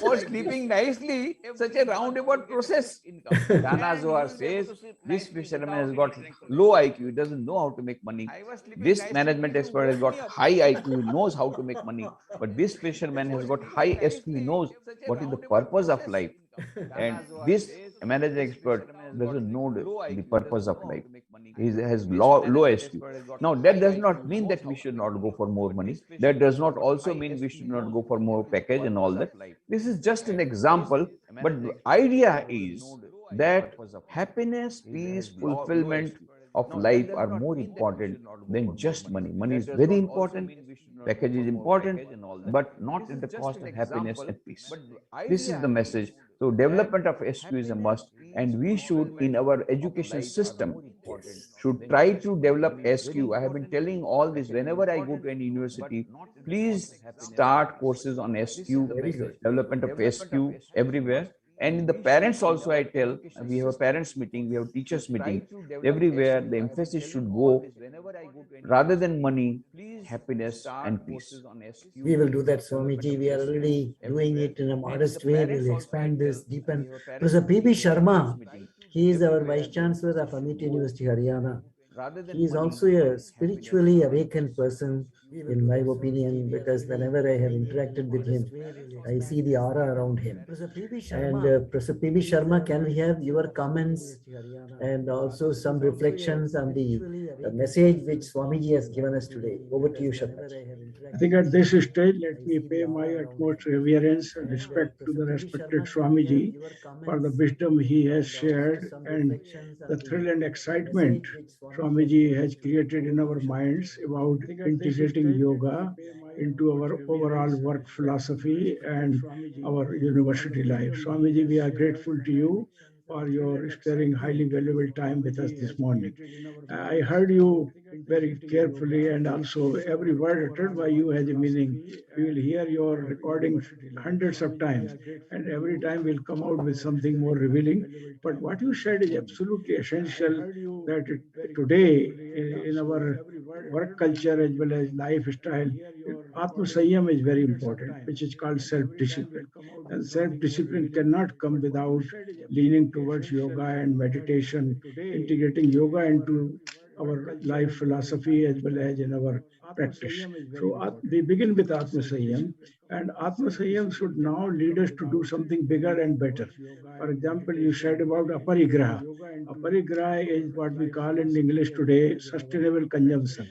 For sleeping nicely, such a roundabout process. Dana Zohar says, this fisherman has got low IQ, he doesn't know how to make money. This management expert has got high IQ, he knows how to make money. But this fisherman has got high SQ, he knows what is the purpose of life. And this management expert doesn't know the purpose of life. He has low SQ. Now, that does not mean that we should not go for more money. That does not also mean we should not go for more package and all that. This is just an example. But the idea is that happiness, peace, fulfillment of life are more important than just money. Money is very important, package is important, but not at the cost of happiness and peace. This is the message. So development of SQ is a must, and we should, in our education system, should try to develop SQ. I have been telling all this whenever I go to any university, please start courses on SQ, development of SQ everywhere. And in the parents also, I tell, we have a parents meeting, we have a teachers meeting, everywhere the emphasis should go, rather than money, happiness and peace. We will do that, Swamiji. We are already doing it in a modest way. We will expand this, deepen. Professor P.B. Sharma, he is our Vice Chancellor of Amit University, Haryana. He is also a spiritually awakened person, in my opinion, because whenever I have interacted with him, I see the aura around him. And Professor P.B. Sharma, can we have your comments and also some reflections on the message which Swamiji has given us today? Over to you, Sharma. I think at this stage, let me pay my utmost reverence and respect to the respected Swamiji for the wisdom he has shared and the thrill and excitement Swamiji has created in our minds about integrating yoga into our overall work philosophy and our university life. Swamiji, we are grateful to you for your sparing highly valuable time with us this morning. I heard you very carefully, and also every word uttered by you has a meaning. We will hear your recording hundreds of times, and every time we'll come out with something more revealing. But what you said is absolutely essential, that today in our work culture as well as lifestyle, Atma Sanyam is very important, which is called self-discipline. And self-discipline cannot come without leaning towards yoga and meditation, integrating yoga into our life philosophy as well as in our practice. So we begin with Atma Sanyam, and Atma Sanyam should now lead us to do something bigger and better. For example, you said about aparigraha. Aparigraha is what we call in English today sustainable consumption,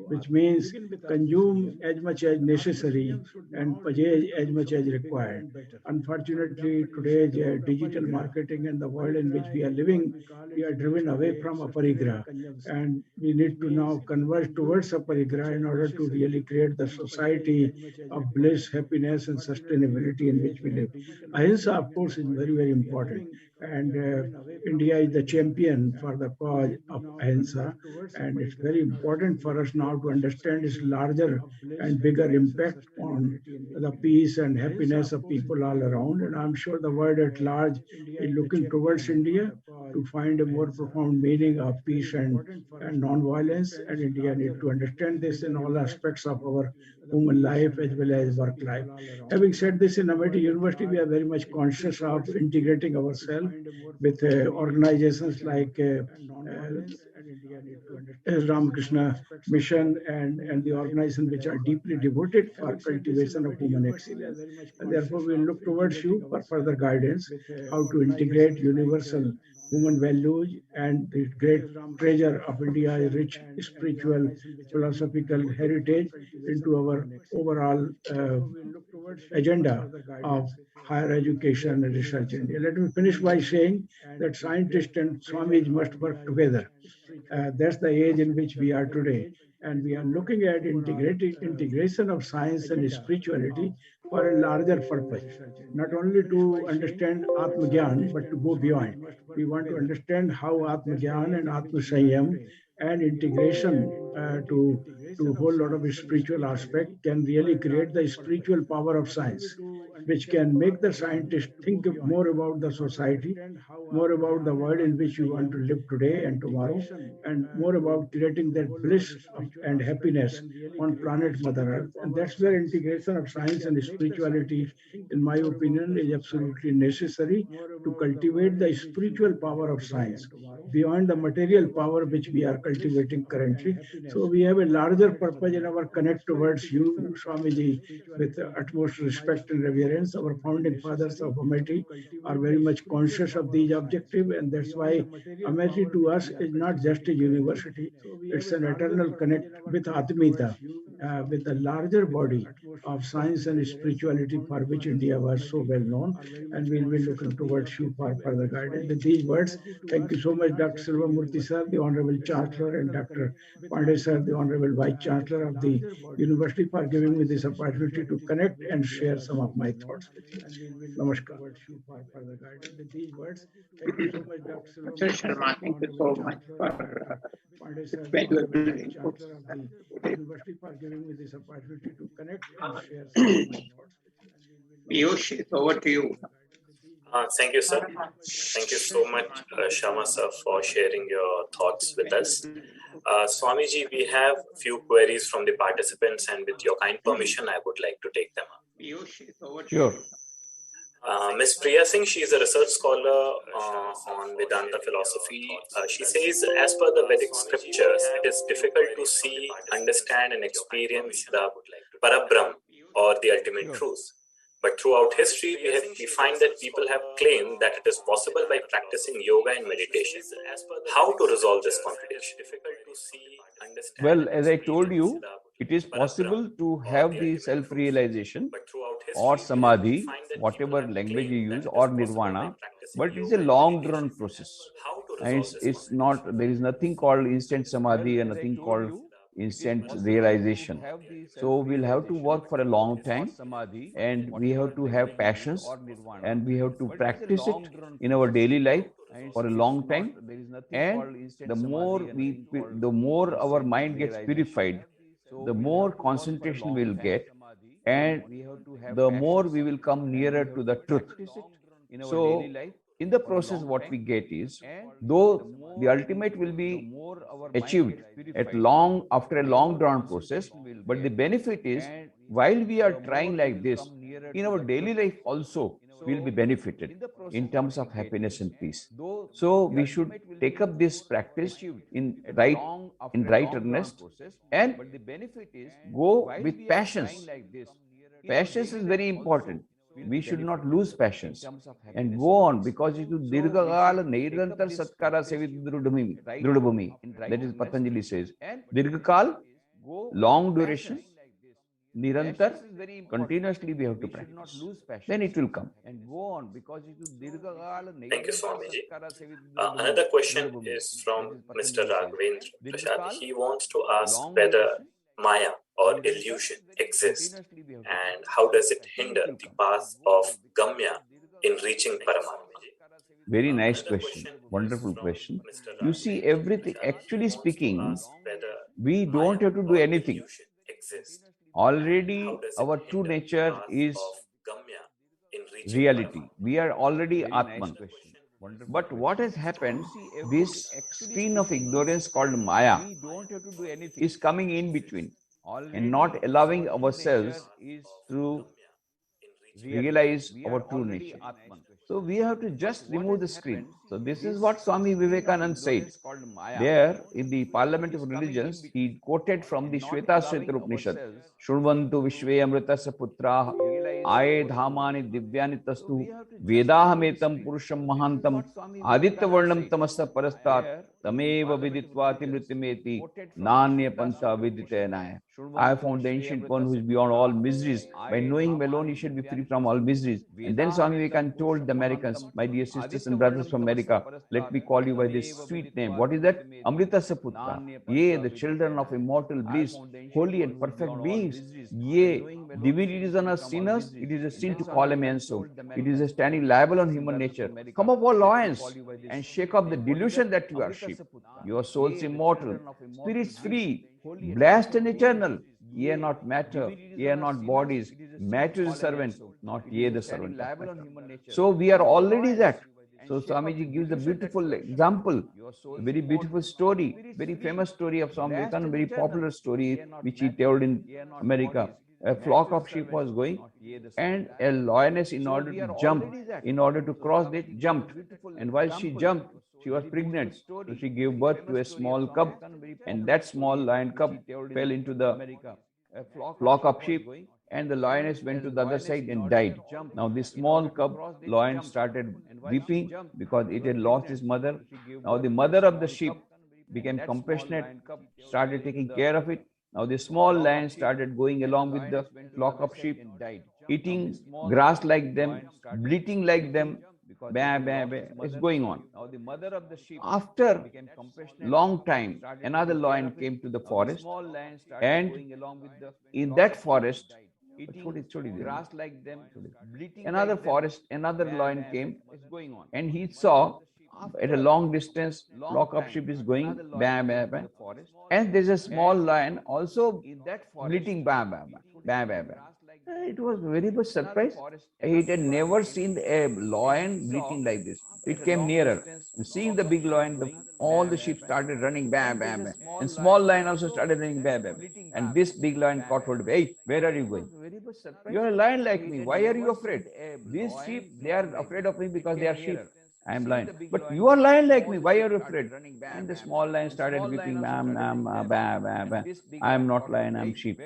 which means consume as much as necessary and purchase as much as required. Unfortunately, today's digital marketing and the world in which we are living, we are driven away from aparigraha, and we need to now converge towards aparigraha in order to really create the society of bliss, happiness, and sustainability in which we live. Ahimsa, of course, is very, very important. and India is the champion for the cause of ahimsa, and it's very important for us now to understand its larger and bigger impact on the peace and happiness of people all around. And I'm sure the world at large is looking towards India to find a more profound meaning of peace and non-violence. And India needs to understand this in all aspects of our human life as well as work life. Having said this, in Amity University, we are very much conscious of integrating ourselves with organizations like Ramakrishna Mission and the organizations which are deeply devoted for cultivation of human excellence. And therefore, we look towards you for further guidance, how to integrate universal human values and the great treasure of India's rich spiritual, philosophical heritage into our overall agenda of higher education and research in India. Let me finish by saying that scientists and Swamis must work together. That's the age in which we are today. And we are looking at integration of science and spirituality for a larger purpose, not only to understand Atma Gyan, but to go beyond. We want to understand how Atma Gyan and Atma Sanyam and integration to a whole lot of spiritual aspect can really create the spiritual power of science, which can make the scientist think more about the society, more about the world in which you want to live today and tomorrow, and more about creating that bliss and happiness on planet Mother Earth. And that's where integration of science and spirituality, in my opinion, is absolutely necessary to cultivate the spiritual power of science beyond the material power which we are cultivating currently. So we have a larger purpose in our connect towards you, Swamiji, with utmost respect and reverence. Our founding fathers of Amity are very much conscious of these objectives, and that's why Amity to us is not just a university, it's an eternal connect with Atmita, with the larger body of science and spirituality for which India was so well known, and we'll be looking towards you for further guidance. With these words, thank you so much, Dr. Silvamurthy sir, the Honorable Chancellor, and Dr. Pandey sir, the Honorable Vice Chancellor of the University, for giving me this opportunity to connect and share some of my thoughts with you. Namaskar. With these words, thank you so much, Dr. Mr. Sharma, thank you so much for valuable inputs. University for giving me this opportunity to connect and share some of my thoughts with you. Piyush, it's over to you. Thank you, sir. Thank you so much, Sharma sir, for sharing your thoughts with us. Swamiji, we have a few queries from the participants, and with your kind permission, I would like to take them up. Piyush, it's over to Sure. you. Ms. Priya Singh, she is a research scholar on Vedanta philosophy. She says, as per the Vedic scriptures, it is difficult to see, understand, and experience the Parabrahm, or the ultimate truth. But throughout history, we find that people have claimed that it is possible by practicing yoga and meditation. How to resolve this contradiction? Well, as I told you, it is possible to have the self-realization or samadhi, whatever language you use, or nirvana, but it is a long-run process. And it's not, there is nothing called instant samadhi and nothing called instant realization. So we'll have to work for a long time, and we have to have passions, and we have to practice it in our daily life for a long time. And the more our mind gets purified, the more concentration we'll get, and the more we will come nearer to the truth. So in the process, what we get is, though the ultimate will be achieved after a long drawn process, but the benefit is, while we are trying like this, in our daily life also we'll be benefited in terms of happiness and peace. So we should take up this practice in right earnest, and go with passions. Passions is very important. We should not lose passions and go on, because it is dirghakala nirantar satkara sevit drudbhumi. That is Patanjali says. Dirghakal, long duration, nirantar, continuously we have to practice. Then it will come. Thank you, Swamiji. Another question is from Mr. Raghavendra Prasad. He wants to ask whether Maya or illusion exists, and how does it hinder the path of Gamya in reaching Paramatma? Very nice Another question. is Wonderful from question. Mr. You see, Rakesh everything, Sharma. actually He wants to speaking, ask whether we don't have to do or anything. illusion exist. Already, How does our it true hinder the nature path is of Gamya in reaching reality. Paramatma? We are already Very nice Atman. question. But what has happened, this screen of ignorance called Maya is coming in between and not allowing ourselves to realize our true nature. So we have to just remove the screen. So this is what Swami Vivekananda said. There in the Parliament of Religions, he quoted from the Shveta Upanishad, Shurvantu Vishve Amritasya Putra, Aye Dhamani Divyani Tastu, Vedahametam Purusham Mahantam, Aditya Varnam Tamasa Parastat, Tameva Viditvati Mritimeti, Nanya Panta Viditenaya. I have found the ancient one who is beyond all miseries. By knowing him alone, you should be free from all miseries. And then Swami Vivekananda told the Americans, my dear sisters and brothers from America, let me call you by this sweet name. What is that? Amrita Saputra. Ye, the children of immortal bliss, holy and perfect beings. Ye, divinities on us sinners, it is a sin to call a man so. It is a standing liable on human nature. Come up, O lions, and shake off the delusion that you are sheep. Your souls immortal, spirits free, blessed and eternal. Ye are not matter, ye are not bodies. Matter is a servant, not ye the servant of matter. So we are already that. So Swamiji gives a beautiful example, a very beautiful story, very famous story of Swami Vivekananda, very popular story which he told in America. A flock of sheep was going, and a lioness, in order to jump, in order to cross, they jumped. And while she jumped, she was pregnant. So she gave birth to a small cub, and that small lion cub fell into the flock of sheep, and the lioness went to the other side and died. Now this small cub lion started weeping because it had lost his mother. Now the mother of the sheep became compassionate, started taking care of it. Now the small lion started going along with the flock of sheep, eating grass like them, bleating like them, bah, bah, bah. It's going on. After long time, another lion came to the forest, and in that forest, another lion came, and he saw at a long distance, flock of sheep is going, bam, bam, bam. And there's a small lion also bleating, bam, bam, bam, bam, bam, bam. It was very much surprised. He had never seen a lion bleating like this. It came nearer. And seeing the big lion, all the sheep started running, bam, bam, bam. And small lion also started running, bam, bam. And this big lion caught hold of, hey, where are you going? You're a lion like me. Why are you afraid? These sheep, they are afraid of me because they are sheep. I am lion. But you are lion like me. Why are you afraid? And the small lion started weeping, bam, bam, bam, bam, bam. I am not lion, I am sheep.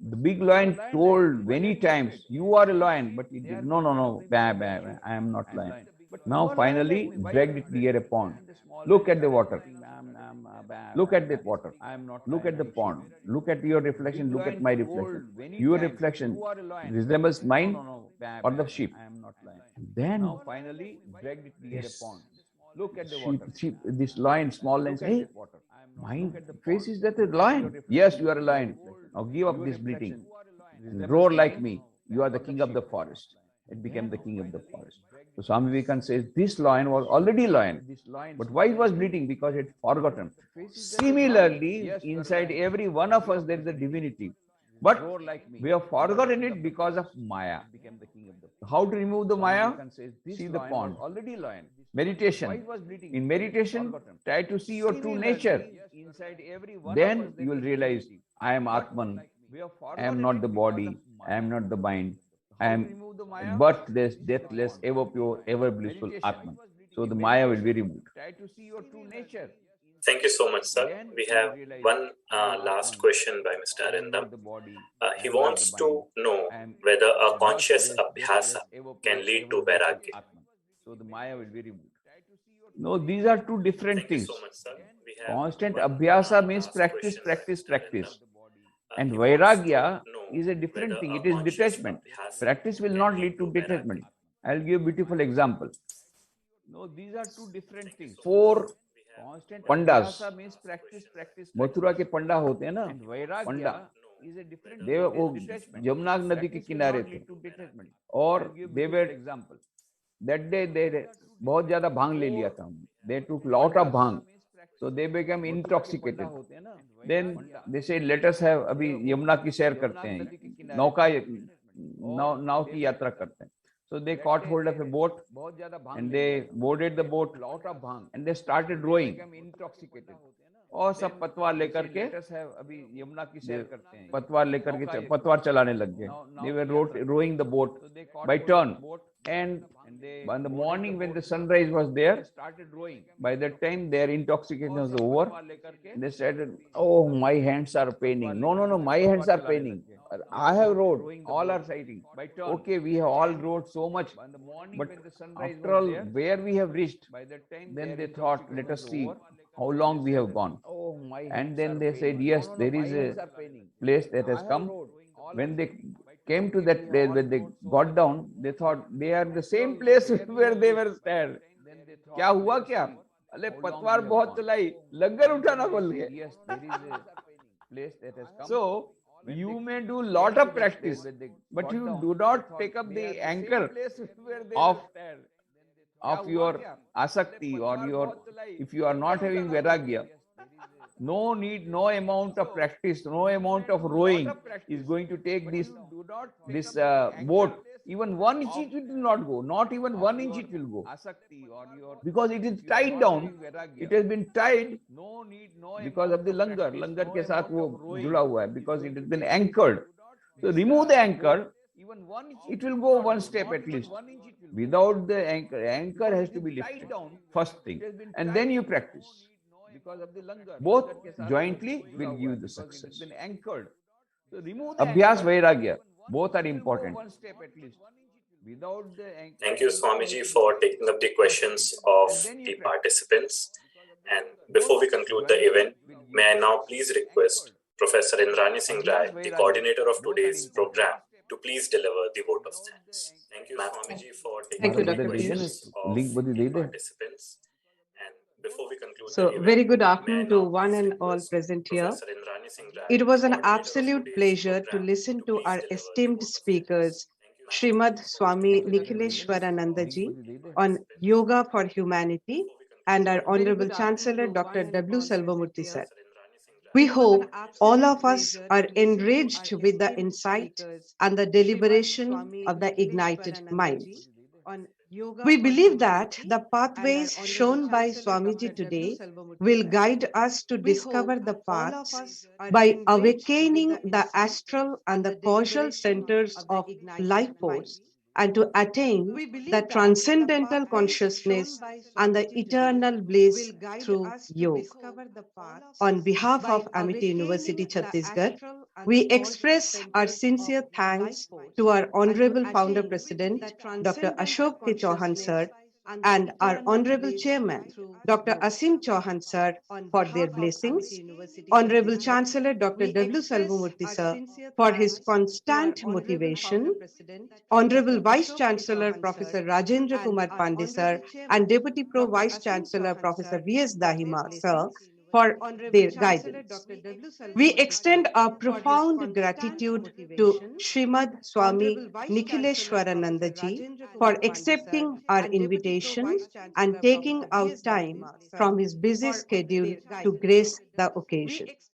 The big lion told many times, you are a lion, but he did, no, no, no, bah, bah, bah, I am not lion. Now finally dragged it near a pond. Look at the water. Look at the water. Look at the pond. Look at your reflection. Look at my reflection. Your reflection resembles mine or the sheep. And then this this lion, small lion, say, hey, my face is that a lion. Yes, you are a lion. Now give up this bleating and roar like me. You are the king of the forest. It became the king of the forest. So Swami Vivekananda says this lion was already lion. But why it was bleating? Because it forgotten. Similarly, inside every one of us there is a divinity. But we have forgotten it because of Maya. How to remove the Maya? See the pond. Meditation. In meditation, try to see your true nature. Then you will realize, I am Atman. I am not the body. I am not the mind. I am birthless, deathless, ever pure, ever blissful Atman. So the Maya will be removed. Thank you so much, sir. We have one last question by Mr. Arindam. He wants to know whether a conscious abhyasa can lead to vairagya. So the Maya will be removed. No, these are two different things. So much, sir. We have Constant one, abhyasa means last practice, question by practice, Mr. practice. Arindam. And He wants to vairagya know is a different whether thing. a It is conscious detachment. abhyasa Practice will can not lead lead to to detachment. vairagya. I'll give a beautiful example. No, these are two different things. Four pandas. Mathura के पंडा होते हैं ना, पंडा they वो जमुना नदी के किनारे थे, और they were That day they बहुत ज़्यादा भांग ले लिया था. They took lot of bhang, so they became intoxicated. Then they said, let us have, अभी यमुना की सैर करते हैं, नाव की यात्रा करते हैं. So they caught hold of a boat and they boarded the boat and they started rowing. और सब पतवार लेकर के अभी यमुना की सैर करते हैं, पतवार चलाने लग गए. They were rowing the boat by turn, and in the morning when the sunrise was there, by that time their intoxication was over. They said, oh, my hands are paining. No, my hands are paining. I have rowed, all are sighting. Okay, we have all rowed so much, but after all, where we have reached, then they thought, let us see how long we have gone. And then they said, yes, there is a place that has come. When they came to that place, when they got down, they thought they are the same place where they were stayed. क्या हुआ क्या? अरे पतवार बहुत चलाई, लंगर उठाना भूल गए. So you may do lot of practice, but you do not take up the anchor of your asakti or your, if you are not having vairagya, no need, no amount of practice, no amount of rowing is going to take this boat. Even 1 inch it will not go, not even 1 inch it will go, because it is tied down. It has been tied because of the langar के साथ वो जुड़ा हुआ है, because it has been anchored. So remove the anchor, it will go 1 step at least. Without the anchor has to be lifted, first thing, and then you practice. Both jointly will give you the success. Abhyas, vairagya, both are important. Thank you, Swamiji, for taking up the questions of the participants. And before we conclude the event, may I now please request Professor Indrani Singh Rai, the coordinator of today's program, to please deliver the vote of thanks. Thank you, Swamiji, for taking up the questions of the participants. Before we conclude so, very good afternoon to one and all present here. It was an absolute pleasure to listen to our esteemed speakers, Srimad Swami Nikhileshwarananda ji on Yoga for Humanity and our Honorable Chancellor Dr. W. Selvamurthy sir. We hope all of us are enriched with the insight and the deliberation of the ignited minds. We believe that the pathways shown by Swamiji today will guide us to discover the paths by awakening the astral and the causal centers of life force and to attain the transcendental consciousness and the eternal bliss through yoga. On behalf of Amity University, Chhattisgarh, we express our sincere thanks to our Honorable Founder President, Dr. Ashok K. Chauhan sir, and our Honorable Chairman, Dr. Asim Chauhan sir, for their blessings, Honorable Chancellor Dr. W. Selvamurthy sir, for his constant motivation, Honorable Vice Chancellor Professor Rajendra Kumar Pandey sir, and Deputy Pro Vice Chancellor Professor V.S. Dahima sir, for their guidance. We extend our profound gratitude to Srimad Swami Nikhileshwarananda ji for accepting our invitation and taking out time from his busy schedule to grace the occasion.